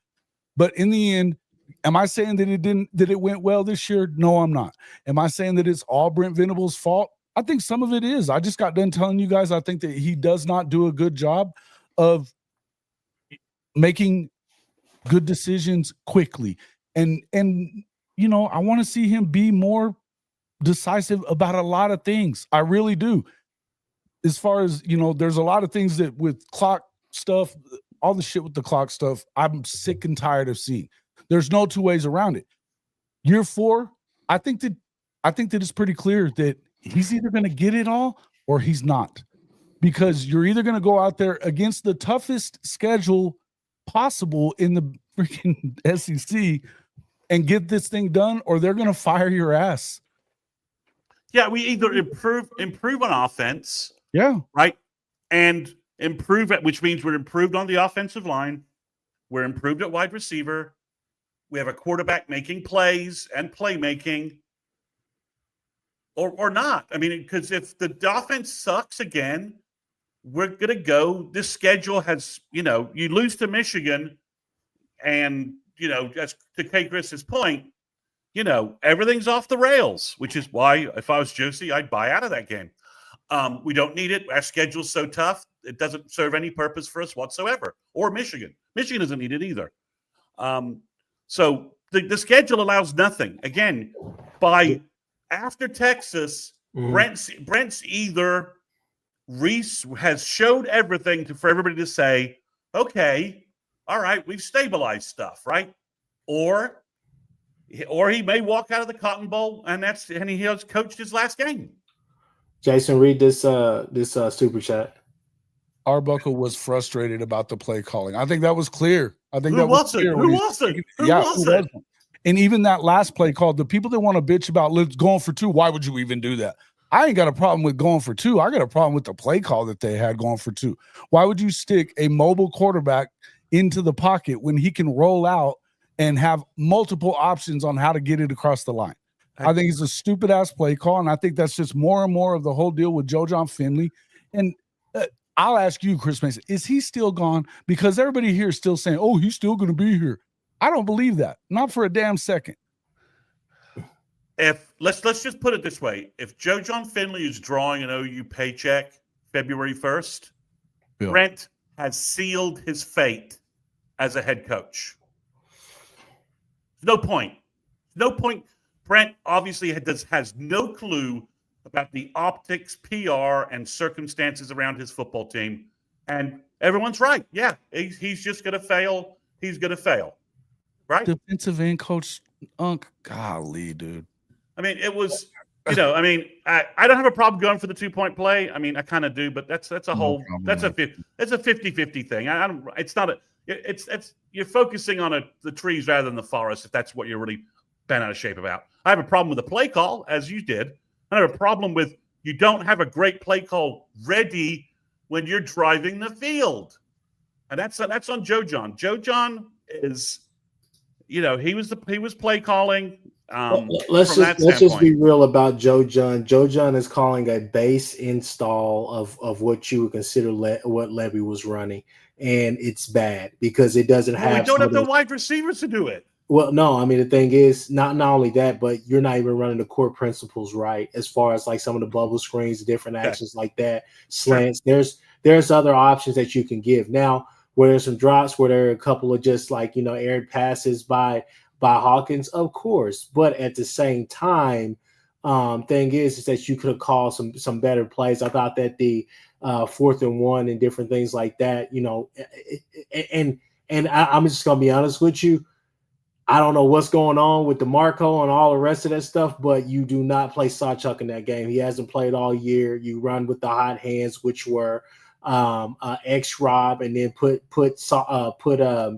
[SPEAKER 1] But in the end, am I saying that it went well this year? No, I'm not. Am I saying that it's all Brent Venables' fault? I think some of it is. I just got done telling you guys I think that he does not do a good job of making good decisions quickly. And I want to see him be more decisive about a lot of things. I really do. As far as, there's a lot of things that with clock stuff, all the shit with the clock stuff, I'm sick and tired of seeing. There's no two ways around it. Year 4, I think that it's pretty clear that he's either going to get it all or he's not. Because you're either going to go out there against the toughest schedule possible in the freaking SEC and get this thing done, or they're going to fire your ass.
[SPEAKER 3] Yeah, we either improve on offense.
[SPEAKER 1] Yeah.
[SPEAKER 3] Right? And improve it, which means we're improved on the offensive line. We're improved at wide receiver. We have a quarterback making plays and playmaking. Or not. I mean, because if the offense sucks again, we're going to go. This schedule has, you lose to Michigan and, just to Kchris's point, everything's off the rails, which is why if I was Josie, I'd buy out of that game. We don't need it. Our schedule's so tough. It doesn't serve any purpose for us whatsoever. Or Michigan. Michigan doesn't need it either. So the schedule allows nothing. Again, after Texas, Brent's either Reese has showed everything for everybody to say, okay, all right, we've stabilized stuff, right? Or he may walk out of the Cotton Bowl and he has coached his last game.
[SPEAKER 2] Jason, read this super chat.
[SPEAKER 1] Arbuckle was frustrated about the play calling. I think that was clear. I think
[SPEAKER 3] Who wasn't?
[SPEAKER 1] And even that last play call, the people that want to bitch about going for 2, why would you even do that? I ain't got a problem with going for 2. I got a problem with the play call that they had going for 2. Why would you stick a mobile quarterback into the pocket when he can roll out and have multiple options on how to get it across the line? I think it's a stupid ass play call, and I think that's just more and more of the whole deal with Joe John Finley. And I'll ask you, Chris Mason, is he still gone? Because everybody here is still saying, oh, he's still going to be here. I don't believe that. Not for a damn second.
[SPEAKER 3] If let's just put it this way. If Joe John Finley is drawing an OU paycheck February 1st,
[SPEAKER 1] Bill.
[SPEAKER 3] Brent has sealed his fate as a head coach. No point. No point. Brent obviously has no clue about the optics, PR, and circumstances around his football team. And everyone's right. Yeah, he's just going to fail. He's going to fail. Right?
[SPEAKER 1] Defensive end coach, golly, dude.
[SPEAKER 3] I mean, it was, I don't have a problem going for the 2-point play. I mean, I kind of do, but that's a whole, that's a 50-50 thing. You're focusing on the trees rather than the forest, if that's what you're really bent out of shape about. I have a problem with the play call, as you did. I have a problem with you don't have a great play call ready when you're driving the field. And that's on Joe John. Joe John is, he was play calling.
[SPEAKER 2] Let's just be real about Joe John. Joe John is calling a base install of what you would consider what Levy was running, and it's bad because it doesn't have.
[SPEAKER 3] We don't have the wide receivers to do it.
[SPEAKER 2] Well, no, I mean the thing is not only that, but you're not even running the core principles right as far as like some of the bubble screens, different actions like that, slants. Sure. There's other options that you can give now. Where there's some drops, where there are a couple of just like aired passes by Watkins, of course, but at the same time, thing is that you could have called some better plays. I thought that the 4th and 1 and different things like that, and I'm just gonna be honest with you. I don't know what's going on with DeMarco and all the rest of that stuff, but you do not play Sawchuk in that game. He hasn't played all year. You run with the hot hands, which were X-Rob, and then put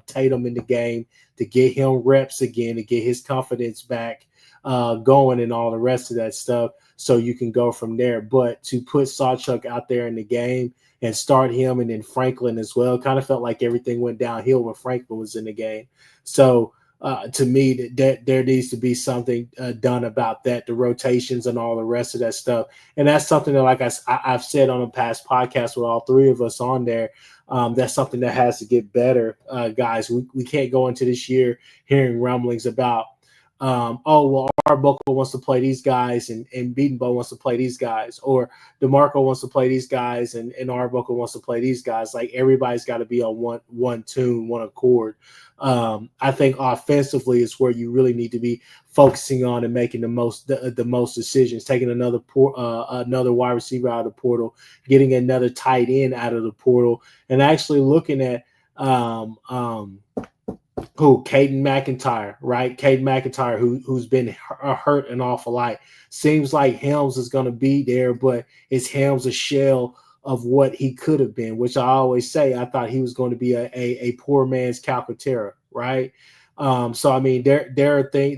[SPEAKER 2] Tatum in the game to get him reps again, to get his confidence back going and all the rest of that stuff, so you can go from there. But to put Sawchuk out there in the game and start him and then Franklin as well, kind of felt like everything went downhill when Franklin was in the game. So to me, that there needs to be something done about that, the rotations and all the rest of that stuff. And that's something that, like I've said on a past podcast with all three of us on there, that's something that has to get better, guys. We can't go into this year hearing rumblings about, Arbuckle wants to play these guys and Beatonbow wants to play these guys, or DeMarco wants to play these guys and Arbuckle wants to play these guys. Like, everybody's got to be on one tune, one accord. I think offensively is where you really need to be focusing on and making the most decisions, taking another wide receiver out of the portal, getting another tight end out of the portal, and actually looking at Caden McIntyre, right? Caden McIntyre, who's been hurt an awful lot. Seems like Helms is going to be there, but is Helms a shell of what he could have been? Which I always say, I thought he was going to be a poor man's Calcaterra, right? So I mean, there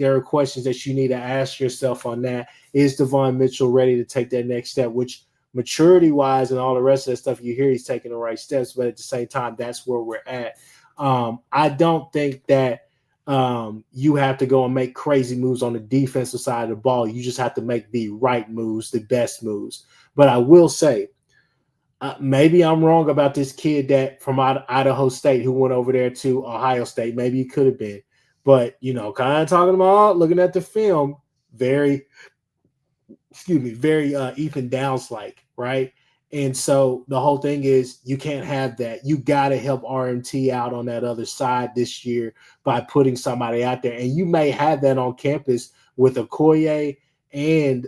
[SPEAKER 2] are questions that you need to ask yourself on that. Is Devon Mitchell ready to take that next step? Which maturity wise and all the rest of that stuff, you hear he's taking the right steps, but at the same time, that's where we're at. I don't think that you have to go and make crazy moves on the defensive side of the ball. You just have to make the right moves, the best moves. But I will say, maybe I'm wrong about this kid that from Idaho State who went over there to Ohio State. Maybe he could have been. But, kind of talking about looking at the film, very Ethan Downs-like, right? And so the whole thing is you can't have that. You got to help RMT out on that other side this year by putting somebody out there. And you may have that on campus with Okoye and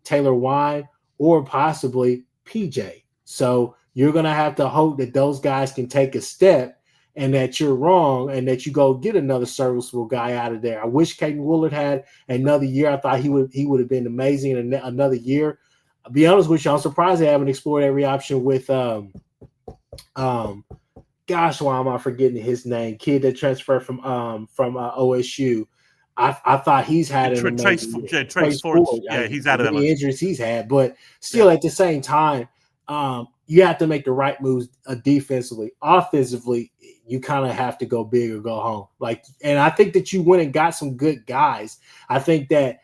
[SPEAKER 2] Taylor Wine, or possibly PJ. So you're going to have to hope that those guys can take a step and that you're wrong and that you go get another serviceable guy out of there. I wish Caden Woolard had another year. I thought he would have been amazing in another year. I'll be honest with you, I'm surprised they haven't explored every option with gosh, why am I forgetting his name? Kid that transferred from OSU. I thought he's had
[SPEAKER 3] Trace Ford. Yeah, he's out of
[SPEAKER 2] the injuries he's had, but still at the same time, you have to make the right moves defensively. Offensively, you kind of have to go big or go home. And I think that you went and got some good guys. I think that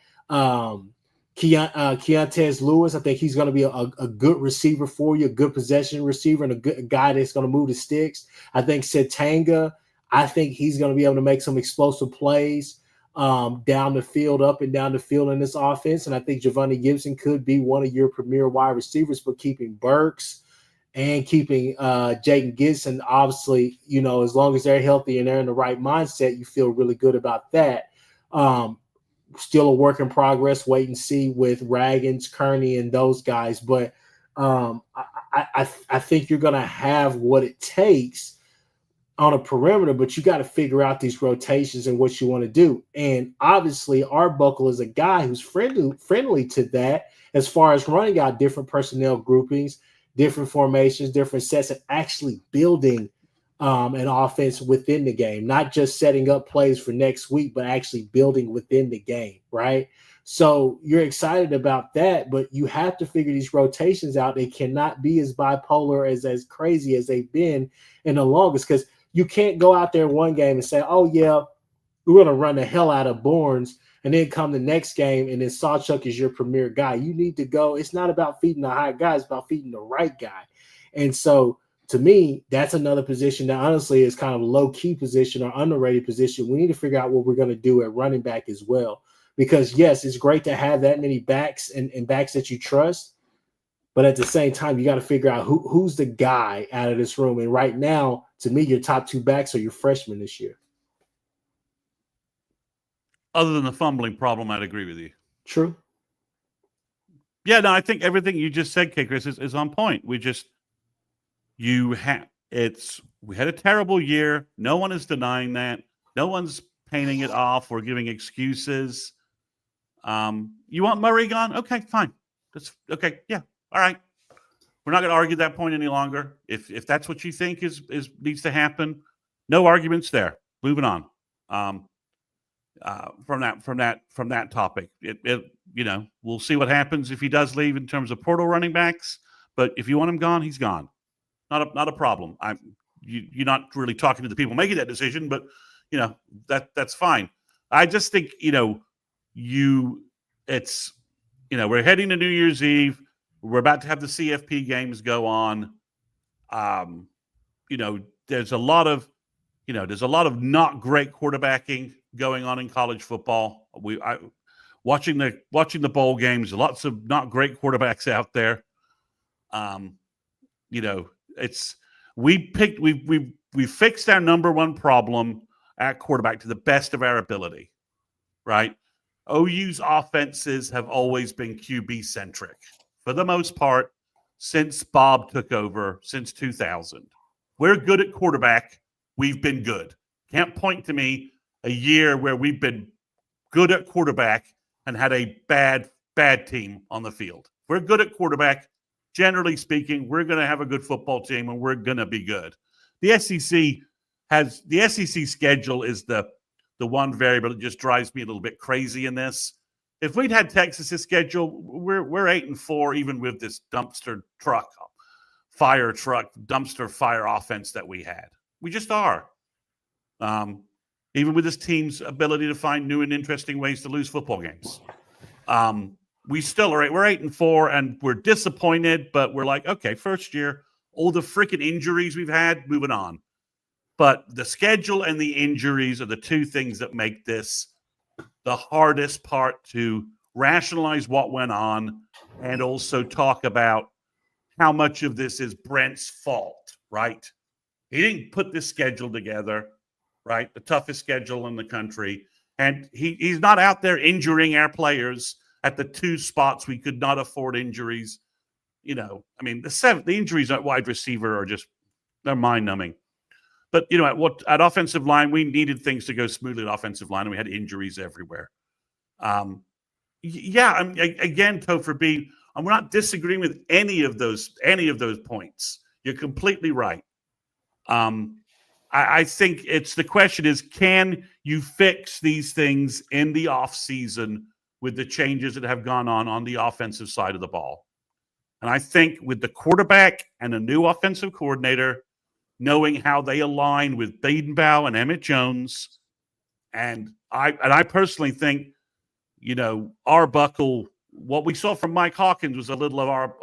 [SPEAKER 2] Keontez Lewis, I think he's going to be a good receiver for you, a good possession receiver, and a guy that's going to move the sticks. I think Setanga, I think he's going to be able to make some explosive plays down the field, up and down the field in this offense. And I think Javonte Gibson could be one of your premier wide receivers, but keeping Burks and keeping Jaden Gibson, obviously, as long as they're healthy and they're in the right mindset, you feel really good about that. Still a work in progress, wait and see with Raggins, Kearney, and those guys. But I think you're going to have what it takes on a perimeter, but you got to figure out these rotations and what you want to do. And obviously, Arbuckle is a guy who's friendly to that as far as running out different personnel groupings, different formations, different sets, and actually building an offense within the game, not just setting up plays for next week, but actually building within the game, right? So you're excited about that, but you have to figure these rotations out. They cannot be as bipolar, as crazy as they've been in the longest, because you can't go out there one game and say, oh, yeah, we're going to run the hell out of Bournes, and then come the next game, and then Sawchuk is your premier guy. You need to go. It's not about feeding the high guy. It's about feeding the right guy. And so to me, that's another position that honestly is kind of a low-key position or underrated position. We need to figure out what we're going to do at running back as well. Because, yes, it's great to have that many backs and backs that you trust. But at the same time, you got to figure out who's the guy out of this room. And right now, to me, your top two backs are your freshmen this year.
[SPEAKER 3] Other than the fumbling problem, I'd agree with you.
[SPEAKER 2] True.
[SPEAKER 3] Yeah, no, I think everything you just said, Kchris, is on point. We had a terrible year. No one is denying that. No one's painting it off or giving excuses. You want Murray gone? Okay, fine. That's okay. Yeah. All right. We're not going to argue that point any longer. If that's what you think is needs to happen, no arguments there. Moving on. From that topic, we'll see what happens if he does leave in terms of portal running backs. But if you want him gone, he's gone. Not a problem. You're not really talking to the people making that decision, but that's fine. I just think we're heading to New Year's Eve. We're about to have the CFP games go on. There's a lot of not great quarterbacking going on in college football. Watching the bowl games, lots of not great quarterbacks out there. We fixed our number one problem at quarterback to the best of our ability, right? OU's offenses have always been QB centric for the most part since Bob took over, since 2000. We're good at quarterback. We've been good. Can't point to me a year where we've been good at quarterback and had a bad team on the field. We're good at quarterback. Generally speaking, we're going to have a good football team and we're going to be good. The SEC schedule is the one variable that just drives me a little bit crazy in this. If we'd had Texas's schedule, we're 8-4, even with this dumpster fire offense that we had. We just are. Even with this team's ability to find new and interesting ways to lose football games. We still are. We're 8-4, and we're disappointed, but we're like, okay, first year, all the freaking injuries we've had, moving on. But the schedule and the injuries are the two things that make this the hardest part to rationalize what went on and also talk about how much of this is Brent's fault, right? He didn't put this schedule together, right? The toughest schedule in the country. And he's not out there injuring our players at the two spots we could not afford injuries. The injuries at wide receiver are they're mind-numbing. But, at offensive line, we needed things to go smoothly at offensive line, and we had injuries everywhere. Again, Topher B, we're not disagreeing with any of those points. You're completely right. I think the question is, can you fix these things in the offseason with the changes that have gone on the offensive side of the ball? And I think with the quarterback and a new offensive coordinator, knowing how they align with Biedenbaugh and Emmett Jones, and I personally think, Arbuckle what we saw from Mike Hawkins was a little of our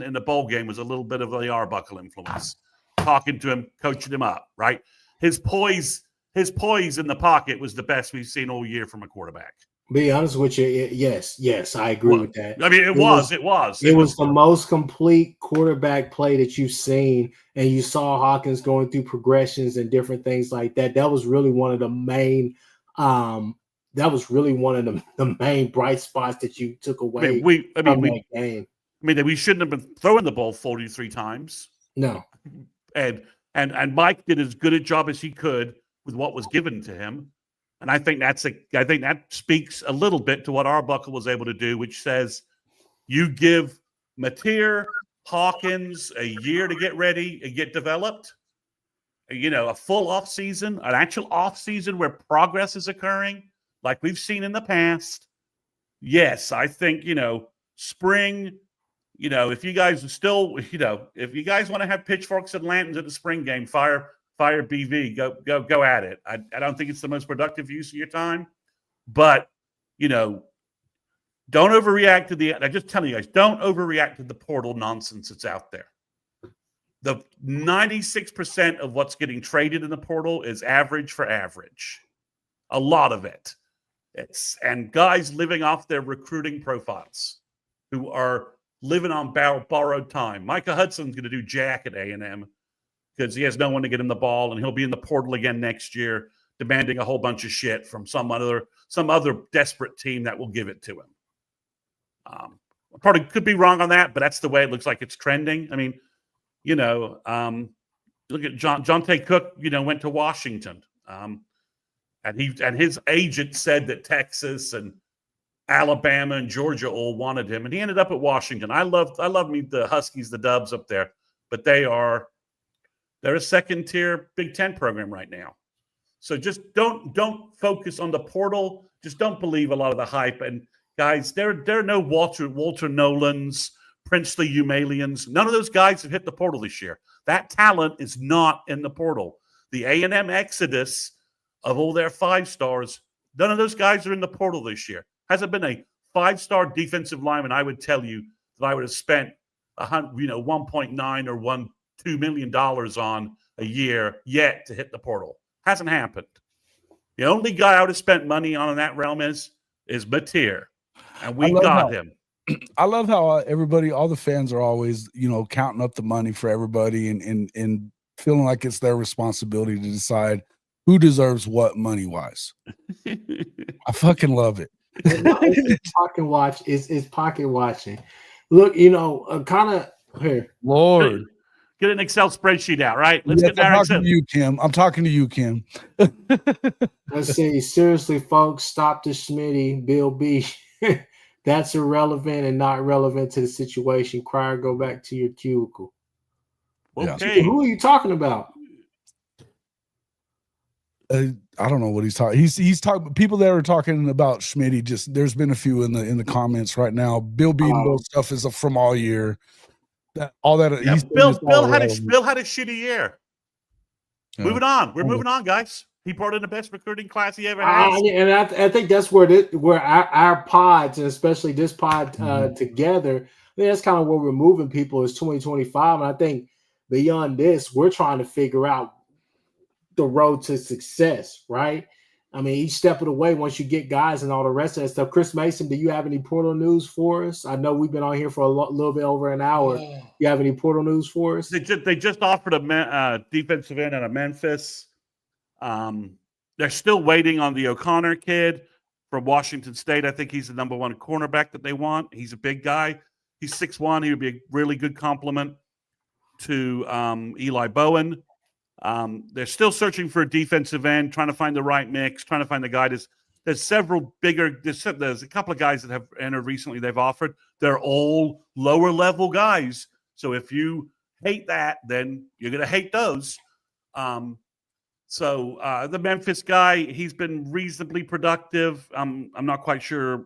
[SPEAKER 3] in the bowl game was a little bit of the Arbuckle influence. Talking to him, coaching him up, right? His poise in the pocket was the best we've seen all year from a quarterback.
[SPEAKER 2] Be honest with you, yes, I agree with that.
[SPEAKER 3] I mean, it was
[SPEAKER 2] the most complete quarterback play that you've seen, and you saw Hawkins going through progressions and different things like that. That was really one of the main. That was really one of the main bright spots that you took away from that game.
[SPEAKER 3] I mean, we shouldn't have been throwing the ball 43 times.
[SPEAKER 2] No,
[SPEAKER 3] and Mike did as good a job as he could with what was given to him. And I think that speaks a little bit to what Arbuckle was able to do, which says you give Mateer, Hawkins a year to get ready and get developed, a full off season, an actual off season where progress is occurring, like we've seen in the past. Yes, I think, spring, if you guys are still, if you guys want to have pitchforks and lanterns at the spring game, fire BV, go at it. I don't think it's the most productive use of your time, but don't overreact to I'm just telling you guys, don't overreact to the portal nonsense that's out there. The 96% of what's getting traded in the portal is average for average. A lot of it. And guys living off their recruiting profiles who are living on borrowed time. Micah Hudson's going to do jack at A&M because he has no one to get him the ball, and he'll be in the portal again next year, demanding a whole bunch of shit from some other desperate team that will give it to him. Probably could be wrong on that, but that's the way it looks like it's trending. I mean, look at Jonte Cook. Went to Washington, and his agent said that Texas and Alabama and Georgia all wanted him, and he ended up at Washington. I love the Huskies, the Dubs up there, but they're a second-tier Big Ten program right now. So just don't focus on the portal. Just don't believe a lot of the hype. And guys, there are no Walter Nolans, Princely Humalians. None of those guys have hit the portal this year. That talent is not in the portal. The A&M exodus of all their 5 stars, none of those guys are in the portal this year. Hasn't been a 5-star defensive lineman, I would tell you, that I would have spent $1.9 or $2 million on a year yet to hit the portal. Hasn't happened. The only guy I would have spent money on in that realm is Mateer, and we got him.
[SPEAKER 1] I love how all the fans are always, counting up the money for everybody and feeling like it's their responsibility to decide who deserves what money-wise. I fucking love it.
[SPEAKER 2] Pocket watch is pocket watching. Look, kind of here.
[SPEAKER 1] Lord.
[SPEAKER 3] Get an Excel spreadsheet out, right? Let's get that.
[SPEAKER 1] I'm talking to you, Kim.
[SPEAKER 2] Let's see. Seriously, folks, stop the Schmitty, Bill B. That's irrelevant and not relevant to the situation. Crier, go back to your cubicle.
[SPEAKER 3] Okay.
[SPEAKER 2] Who are you talking about?
[SPEAKER 1] I don't know what he's talking. He's talking. People that are talking about Schmitty. Just there's been a few in the comments right now. Bill Beatonville stuff is from all year. Bill had a
[SPEAKER 3] shitty year. Yeah. Moving on. We're moving on, guys. He brought in the best recruiting class he ever has.
[SPEAKER 2] And I think that's where our pods, and especially this pod together, I think that's kind of where we're moving people is 2025. And I think beyond this, we're trying to figure out the road to success, right? I mean, each step of the way, once you get guys and all the rest of that stuff. Chris Mason, do you have any portal news for us? I know we've been on here for a little bit over an hour. You have any portal news for us?
[SPEAKER 3] They just offered a defensive end out of Memphis. They're still waiting on the O'Connor kid from Washington State. I think he's the number 1 cornerback that they want. He's a big guy. He's 6'1". He would be a really good complement to Eli Bowen. They're still searching for a defensive end, trying to find the right mix, trying to find the guy. There's a couple of guys that have entered recently they've offered. They're all lower level guys. So if you hate that, then you're going to hate those. So the Memphis guy, he's been reasonably productive. I'm not quite sure,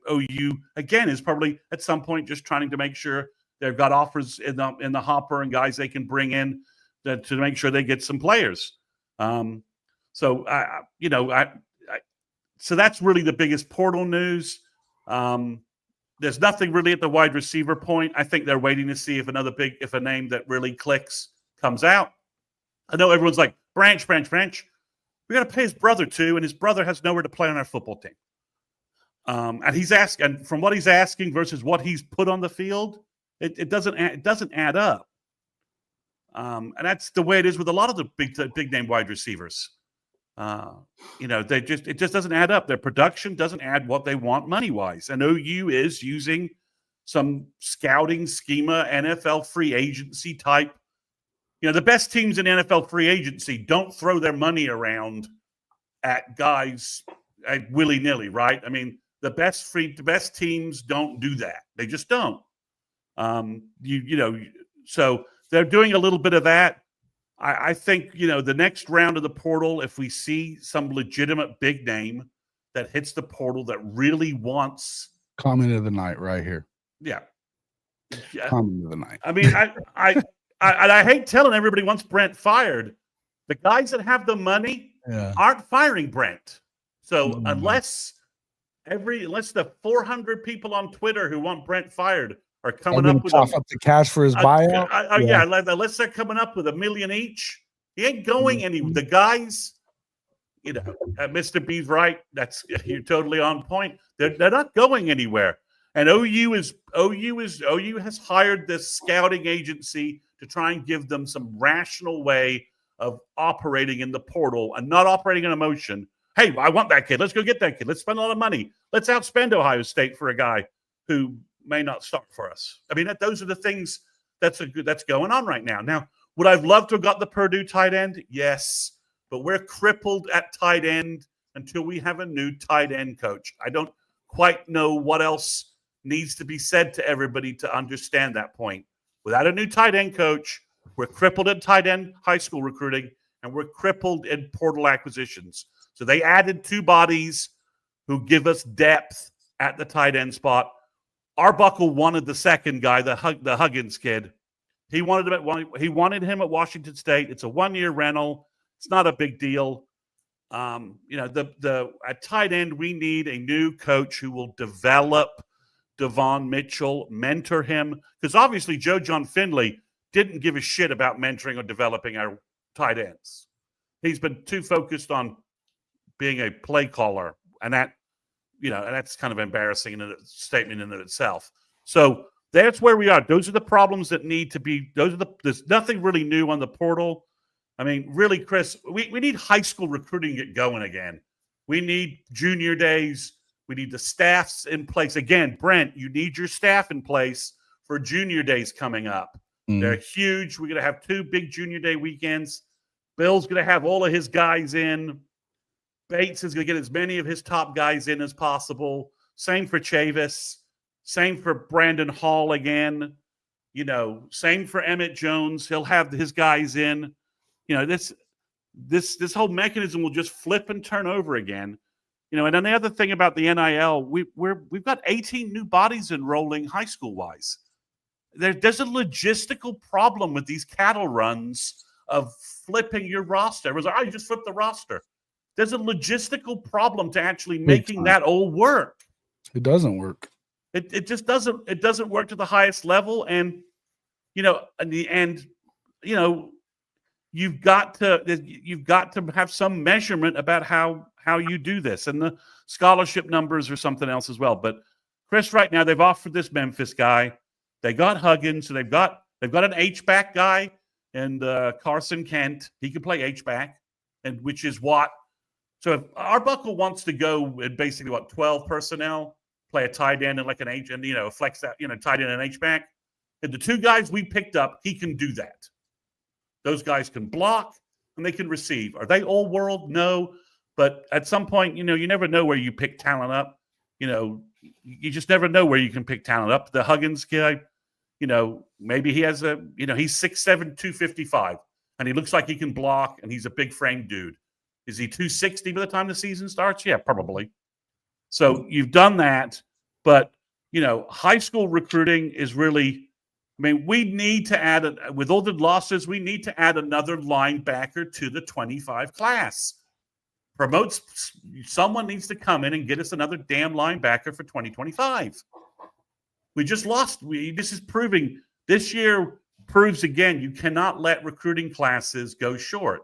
[SPEAKER 3] OU, again, is probably at some point just trying to make sure they've got offers in the hopper and guys they can bring in to make sure they get some players. So that's really the biggest portal news. There's nothing really at the wide receiver point. I think they're waiting to see if a name that really clicks comes out. I know everyone's like, Branch. We got to pay his brother too, and his brother has nowhere to play on our football team. And he's asking, from what he's asking versus what he's put on the field, it doesn't add up. And that's the way it is with a lot of the big name wide receivers. It just doesn't add up. Their production doesn't add what they want money wise. And OU is using some scouting schema, NFL free agency type. The best teams in NFL free agency don't throw their money around at guys willy nilly, right? I mean, the best teams don't do that. They just don't. So they're doing a little bit of that. I think, the next round of the portal, if we see some legitimate big name that hits the portal that really wants.
[SPEAKER 1] Comment of the night right here.
[SPEAKER 3] Yeah.
[SPEAKER 1] Comment of the night.
[SPEAKER 3] I mean, I hate telling everybody once Brent fired, the guys that have the money aren't firing Brent. So unless the 400 people on Twitter who want Brent fired are coming up with
[SPEAKER 1] up the cash for his buyout.
[SPEAKER 3] Unless they're coming up with $1 million each, he ain't going anywhere. The guys, Mr. B's right. You're totally on point. They're not going anywhere. And OU has hired this scouting agency to try and give them some rational way of operating in the portal and not operating on emotion. Hey, I want that kid. Let's go get that kid. Let's spend a lot of money. Let's outspend Ohio State for a guy who may not start for us. I mean, those are the things that's going on right now. Now, would I have loved to have got the Purdue tight end? Yes, but we're crippled at tight end until we have a new tight end coach. I don't quite know what else needs to be said to everybody to understand that point. Without a new tight end coach, we're crippled at tight end high school recruiting, and we're crippled in portal acquisitions. So they added 2 bodies who give us depth at the tight end spot. Arbuckle wanted the second guy, the Huggins kid. He wanted him at Washington State. It's a 1-year rental. It's not a big deal. At tight end, we need a new coach who will develop Devon Mitchell, mentor him, because obviously Joe John Finley didn't give a shit about mentoring or developing our tight ends. He's been too focused on being a play caller, and that's kind of embarrassing in a statement in itself. So that's where we are. Those are the problems that need to be. There's nothing really new on the portal. I mean, really, Chris, we need high school recruiting to get going again. We need junior days. We need the staffs in place. Again, Brent, you need your staff in place for junior days coming up. They're huge. We're going to have 2 big junior day weekends. Bill's going to have all of his guys in. Bates is going to get as many of his top guys in as possible. Same for Chavis. Same for Brandon Hall again. Same for Emmett Jones. He'll have his guys in. This whole mechanism will just flip and turn over again. And then the other thing about the NIL, we've got 18 new bodies enrolling high school wise. There's a logistical problem with these cattle runs of flipping your roster. It was like, you just flip the roster. There's a logistical problem to actually making that all work.
[SPEAKER 1] It doesn't work.
[SPEAKER 3] It just doesn't. It doesn't work to the highest level, and you've got to have some measurement about how you do this, and the scholarship numbers are something else as well. But Chris, right now they've offered this Memphis guy. They got Huggins, so they've got an H-back guy and Carson Kent. He can play H-back, and which is what. So if Arbuckle wants to go at basically 12 personnel, play a tight end and like an H, and flex that, tight end and H-back, and the 2 guys we picked up, he can do that. Those guys can block and they can receive. Are they all world? No. But at some point, you never know where you pick talent up. You just never know where you can pick talent up. The Huggins guy, maybe he has he's 6'7", 255, and he looks like he can block, and he's a big frame dude. Is he 260 by the time the season starts? Yeah, probably. So you've done that, but high school recruiting is really. I mean, we need to add with all the losses. We need to add another linebacker to the 25 class. Someone needs to come in and get us another damn linebacker for 2025. We just lost. This year proves again, you cannot let recruiting classes go short.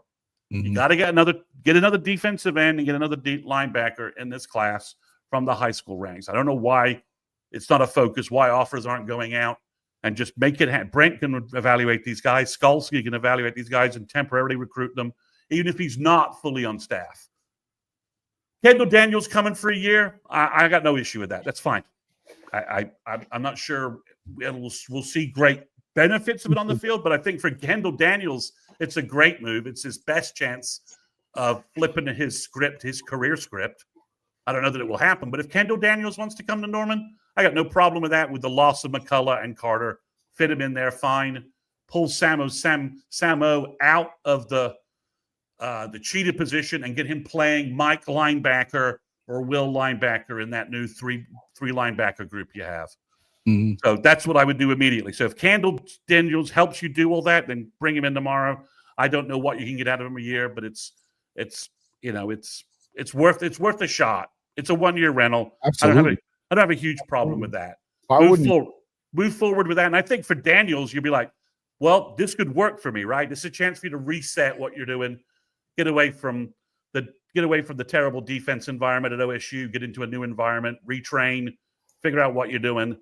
[SPEAKER 1] Mm-hmm.
[SPEAKER 3] You got to get another defensive end and get another linebacker in this class from the high school ranks. I don't know why it's not a focus, why offers aren't going out, and just make it happen. Brent can evaluate these guys. Skalski can evaluate these guys and temporarily recruit them, even if he's not fully on staff. Kendall Daniels coming for a year. I got no issue with that. That's fine. I'm not sure we'll see great benefits of it on the field, but I think for Kendall Daniels, it's a great move. It's his best chance of flipping his career script. I don't know that it will happen, but if Kendall Daniels wants to come to Norman, I got no problem with that. With the loss of McCullough and Carter, fit him in there fine. Pull Samo out of the cheetah position and get him playing Mike linebacker or Will linebacker in that new three linebacker group you have.
[SPEAKER 1] Mm-hmm.
[SPEAKER 3] So that's what I would do immediately. So if Kendall Daniels helps you do all that, then bring him in tomorrow. I don't know what you can get out of him a year, but it's worth a shot. It's a 1-year rental.
[SPEAKER 1] Absolutely.
[SPEAKER 3] I don't have a huge problem with that. Move forward with that. And I think for Daniels, you'll be like, well, this could work for me, right? This is a chance for you to reset what you're doing, get away from the terrible defense environment at OSU, get into a new environment, retrain, figure out what you're doing.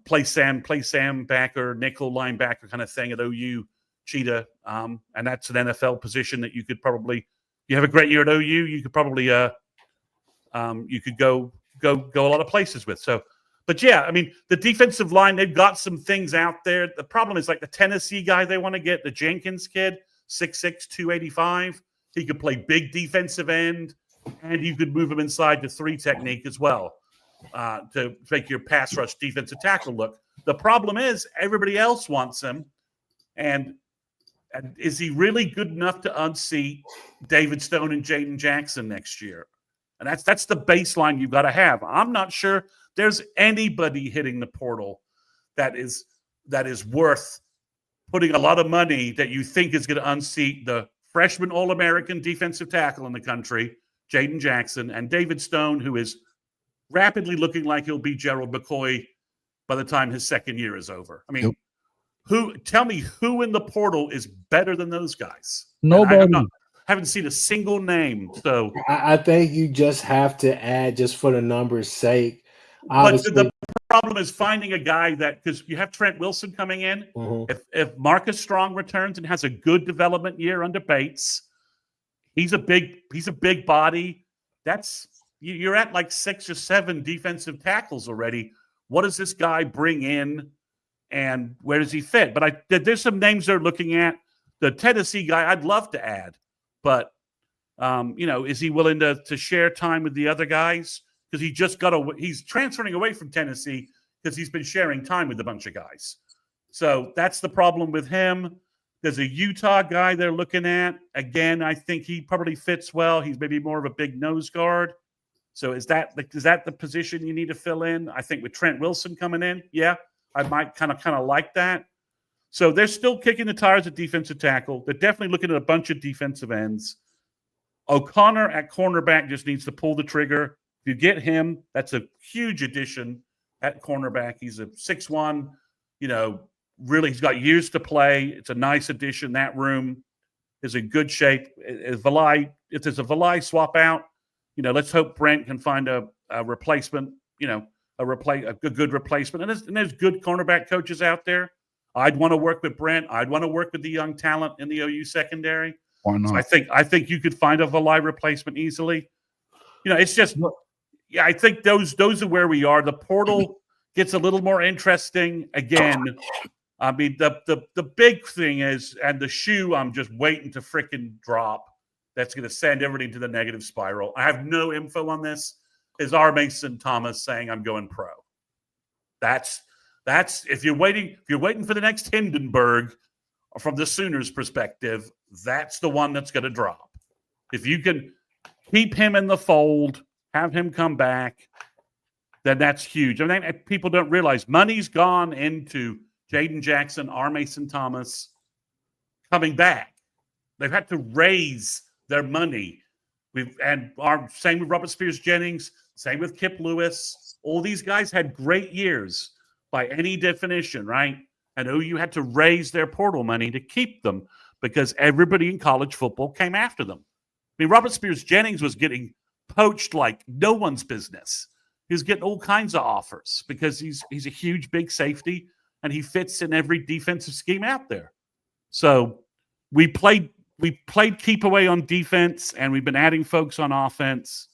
[SPEAKER 3] Play Sam backer, nickel linebacker kind of thing at OU, cheetah. And that's an NFL position that you have a great year at OU. You could probably, you could go a lot of places with. So, but yeah, I mean, the defensive line, they've got some things out there. The problem is like the Tennessee guy they want to get, the Jenkins kid, 6'6", 285. He could play big defensive end, and you could move him inside to 3 technique as well to make your pass rush defensive tackle look. The problem is everybody else wants him, and is he really good enough to unseat David Stone and Jaden Jackson next year? And that's the baseline you've got to have. I'm not sure there's anybody hitting the portal that is worth putting a lot of money that you think is going to unseat the freshman All-American defensive tackle in the country, Jaden Jackson, and David Stone, who is rapidly looking like he'll be Gerald McCoy by the time his second year is over. I mean, tell me who in the portal is better than those guys?
[SPEAKER 1] Nobody.
[SPEAKER 3] Haven't seen a single name. So
[SPEAKER 2] I think you just have to add, just for the numbers' sake.
[SPEAKER 3] But the problem is finding a guy because you have Trent Wilson coming in.
[SPEAKER 2] Mm-hmm.
[SPEAKER 3] If Marcus Strong returns and has a good development year under Bates, he's a big body. You're at like 6 or 7 defensive tackles already. What does this guy bring in, and where does he fit? But there's some names they're looking at. The Tennessee guy, I'd love to add, but is he willing to share time with the other guys? Because he's transferring away from Tennessee because he's been sharing time with a bunch of guys. So that's the problem with him. There's a Utah guy they're looking at. Again, I think he probably fits well. He's maybe more of a big nose guard. So is that the position you need to fill in? I think with Trent Wilson coming in, yeah, I might kind of like that. So they're still kicking the tires at defensive tackle. They're definitely looking at a bunch of defensive ends. O'Connor at cornerback just needs to pull the trigger. If you get him, that's a huge addition at cornerback. He's a 6'1", really he's got years to play. It's a nice addition. That room is in good shape. If there's a Valai swap out, let's hope Brent can find a replacement, a good replacement. And there's good cornerback coaches out there. I'd want to work with Brent. I'd want to work with the young talent in the OU secondary.
[SPEAKER 1] Why not?
[SPEAKER 3] So I think you could find a Valai replacement easily. It's just – yeah, I think those are where we are. The portal gets a little more interesting. Again, I mean, the big thing is, and the shoe I'm just waiting to freaking drop that's going to send everything to the negative spiral. I have no info on this. Is R. Mason Thomas saying I'm going pro? That's if you're waiting for the next Hindenburg from the Sooners' perspective, that's the one that's going to drop. If you can keep him in the fold, have him come back, then that's huge. I mean, people don't realize money's gone into Jaden Jackson, R. Mason Thomas coming back. They've had to raise their money Same with Robert Spears-Jennings, same with Kip Lewis. All these guys had great years by any definition, right? And OU had to raise their portal money to keep them because everybody in college football came after them. I mean, Robert Spears-Jennings was getting poached like no one's business. He was getting all kinds of offers because he's a huge, big safety, and he fits in every defensive scheme out there. So we played keep away on defense, and we've been adding folks on offense.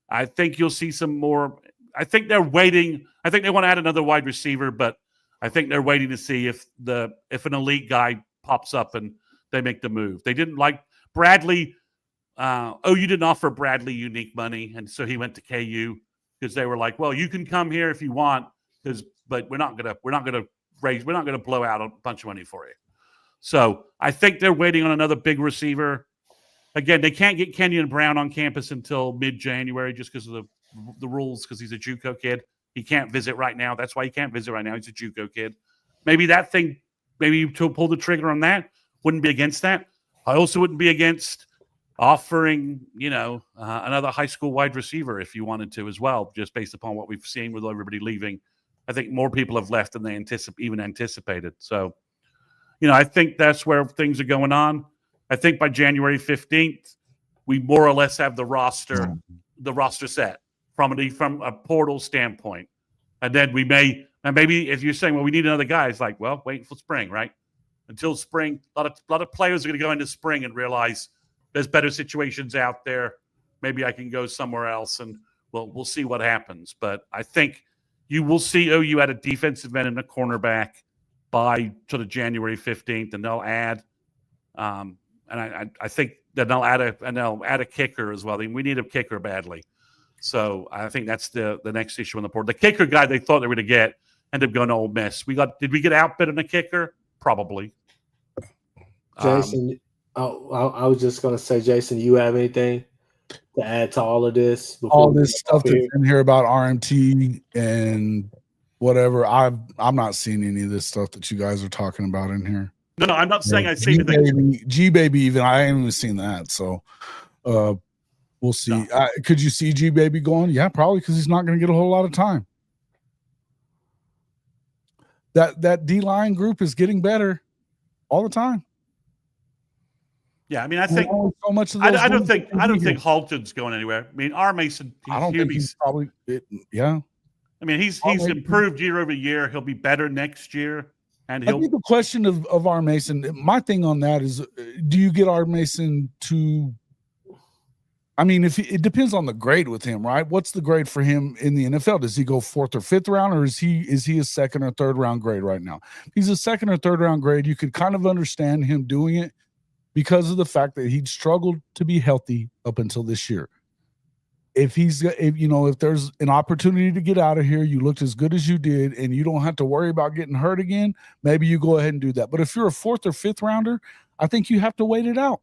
[SPEAKER 3] I think you'll see some more. I think they're waiting. I think they want to add another wide receiver, but I think they're waiting to see if an elite guy pops up and they make the move. They didn't like Bradley. OU didn't offer Bradley unique money, and so he went to KU because they were like, "Well, you can come here if you want, but we're not gonna blow out a bunch of money for you." So I think they're waiting on another big receiver. Again, they can't get Kenyon Brown on campus until mid-January just because of the rules, because he's a JUCO kid. He can't visit right now. That's why he can't visit right now. He's a JUCO kid. Maybe you pull the trigger on that. Wouldn't be against that. I also wouldn't be against offering, another high school wide receiver if you wanted to as well, just based upon what we've seen with everybody leaving. I think more people have left than they even anticipated. So, I think that's where things are going on. I think by January 15th, we more or less have the roster set from a portal standpoint. And then maybe if you're saying, well, we need another guy, it's like, well, wait for spring, right? Until spring, a lot of players are going to go into spring and realize there's better situations out there. Maybe I can go somewhere else, and we'll see what happens. But I think you will see OU at a defensive end and a cornerback by sort of January 15th, and they'll add, and I think that they'll add a kicker as well. We need a kicker badly, so I think that's the next issue on the board. The kicker guy they thought they were going to get ended up going to Ole Miss. Did we get outbid on a kicker? Probably.
[SPEAKER 2] Jason, I was just going to say, Jason, you have anything to add to all of this?
[SPEAKER 1] All this stuff that's in here about RMT and whatever. I'm not seeing any of this stuff that you guys are talking about in here.
[SPEAKER 3] No, I'm not saying I see anything.
[SPEAKER 1] G-Baby, even I ain't even seen that. So we'll see. No. Could you see G-Baby going? Yeah, probably, because he's not going to get a whole lot of time. That D-line group is getting better all the time.
[SPEAKER 3] Yeah, I mean, I think
[SPEAKER 1] so much of
[SPEAKER 3] I don't think Halton's going anywhere. I mean, R. Mason.
[SPEAKER 1] I don't think he's probably. Yeah.
[SPEAKER 3] I mean, he's improved year over year. He'll be better next year, and I
[SPEAKER 1] think the question of R. Mason. My thing on that is, do you get R. Mason to? I mean, it depends on the grade with him, right? What's the grade for him in the NFL? Does he go 4th or 5th round, or is he a 2nd or 3rd round grade right now? If he's a 2nd or 3rd round grade, you could kind of understand him doing it, because of the fact that he'd struggled to be healthy up until this year. If there's an opportunity to get out of here, you looked as good as you did, and you don't have to worry about getting hurt again, maybe you go ahead and do that. But if you're a 4th or 5th rounder, I think you have to wait it out.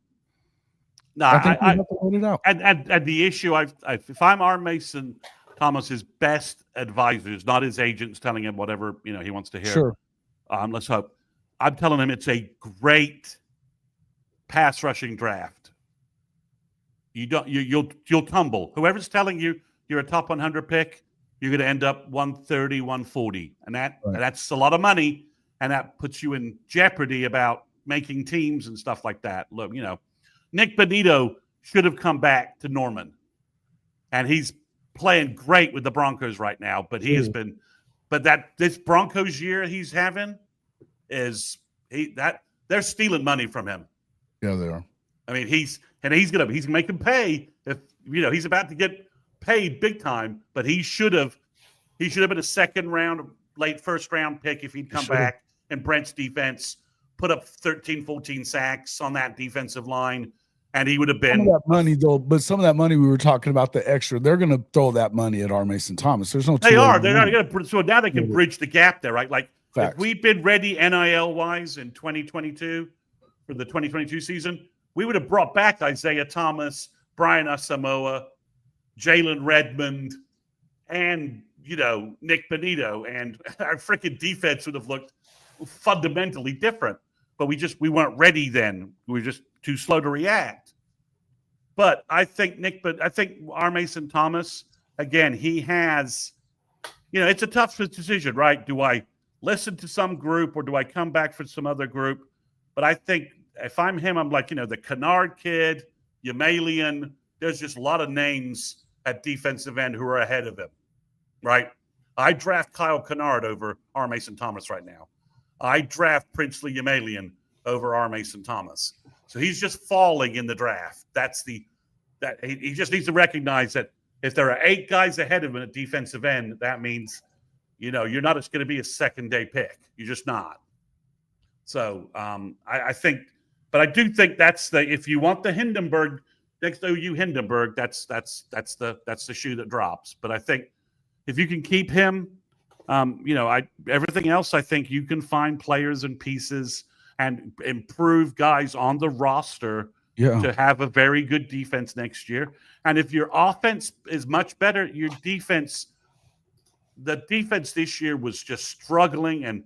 [SPEAKER 3] No, I think you have to wait it out. And the issue, if I'm R. Mason Thomas's best advisors, not his agents telling him whatever he wants to hear.
[SPEAKER 1] Sure.
[SPEAKER 3] Let's hope. I'm telling him it's a great pass rushing draft. You'll tumble. Whoever's telling you you're a top 100 pick, you're going to end up 130, 140, and that's a lot of money, and that puts you in jeopardy about making teams and stuff like that. Look, Nick Benito should have come back to Norman, and he's playing great with the Broncos right now. But he has been, this Broncos year he's having they're stealing money from him.
[SPEAKER 1] Yeah, they are.
[SPEAKER 3] I mean, he's gonna make him pay. If he's about to get paid big time, but he should have been a 2nd round, late 1st round pick if he'd come back. And Brent's defense put up 13, 14 sacks on that defensive line, and he would have been
[SPEAKER 1] some of that money though. But some of that money we were talking about, the extra, they're going to throw that money at R. Mason Thomas. There's no.
[SPEAKER 3] They are. They're not going to. So now they can bridge the gap there, right? Like
[SPEAKER 1] Facts.
[SPEAKER 3] If we'd been ready NIL wise in 2022. For the 2022 season, we would have brought back Isaiah Thomas, Brian Asamoah, Jalen Redmond, and Nick Benito, and our freaking defense would have looked fundamentally different. But we weren't ready then. We were just too slow to react. But I think R. Mason Thomas, again, he has, it's a tough decision, right? Do I listen to some group or do I come back for some other group? But I think if I'm him, I'm like, the Kennard kid, Yamalian, there's just a lot of names at defensive end who are ahead of him, right? I draft Kyle Kennard over R. Mason Thomas right now. I draft Princely Yamalian over R. Mason Thomas. So he's just falling in the draft. He just needs to recognize that if there are 8 guys ahead of him at defensive end, that means, you're not going to be a second-day pick. You're just not. So I think, but I do think if you want the Hindenburg, next OU Hindenburg, that's the shoe that drops. But I think if you can keep him, everything else, I think you can find players and pieces and improve guys on the roster to have a very good defense next year. And if your offense is much better, your defense, the defense this year was just struggling and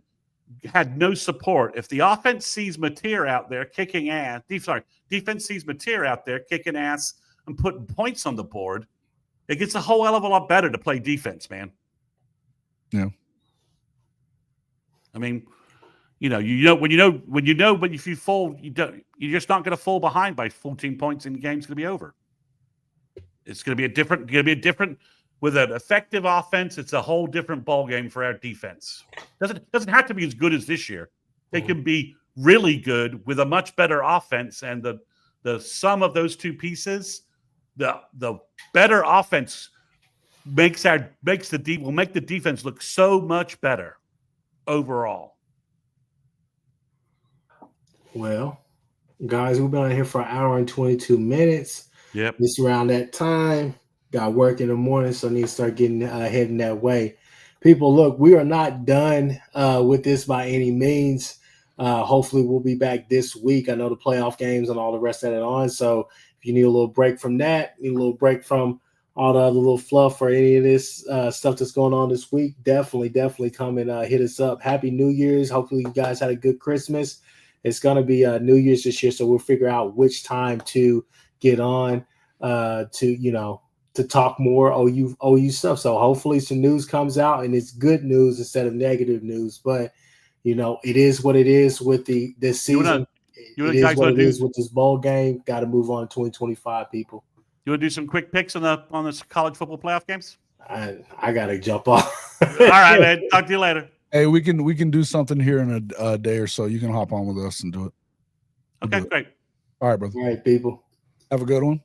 [SPEAKER 3] had no support. If the offense sees Mateer out there kicking ass, defense sees Mateer out there kicking ass and putting points on the board, it gets a whole hell of a lot better to play defense, man.
[SPEAKER 1] Yeah.
[SPEAKER 3] I mean, when if you fall, you're just not going to fall behind by 14 points and the game's going to be over. It's going to be a different with an effective offense. It's a whole different ball game for our defense. Doesn't have to be as good as this year. They can be really good with a much better offense, and the sum of those two pieces, the better offense will make the defense look so much better overall.
[SPEAKER 2] Well, guys, we've been on here for 1 hour and 22 minutes.
[SPEAKER 3] Yep.
[SPEAKER 2] It's around that time. Got work in the morning, so I need to start heading that way. People, look, we are not done with this by any means. Hopefully, we'll be back this week. I know the playoff games and all the rest of it on. So if you need a little break from that, need a little break from all the other little fluff or any of this stuff that's going on this week, definitely come and hit us up. Happy New Year's. Hopefully, you guys had a good Christmas. It's going to be New Year's this year, so we'll figure out which time to get on to talk more OU stuff. So hopefully some news comes out and it's good news instead of negative news. But it is what it is with this season. It is what it is with this bowl game. Got to move on to 2025, people.
[SPEAKER 3] You want to do some quick picks on the college football playoff games?
[SPEAKER 2] I got to jump off.
[SPEAKER 3] All right, man. Talk to you later.
[SPEAKER 1] Hey, we can do something here in a day or so. You can hop on with us and do it.
[SPEAKER 3] Okay, great.
[SPEAKER 1] All right, brother.
[SPEAKER 2] All right, people.
[SPEAKER 1] Have a good one.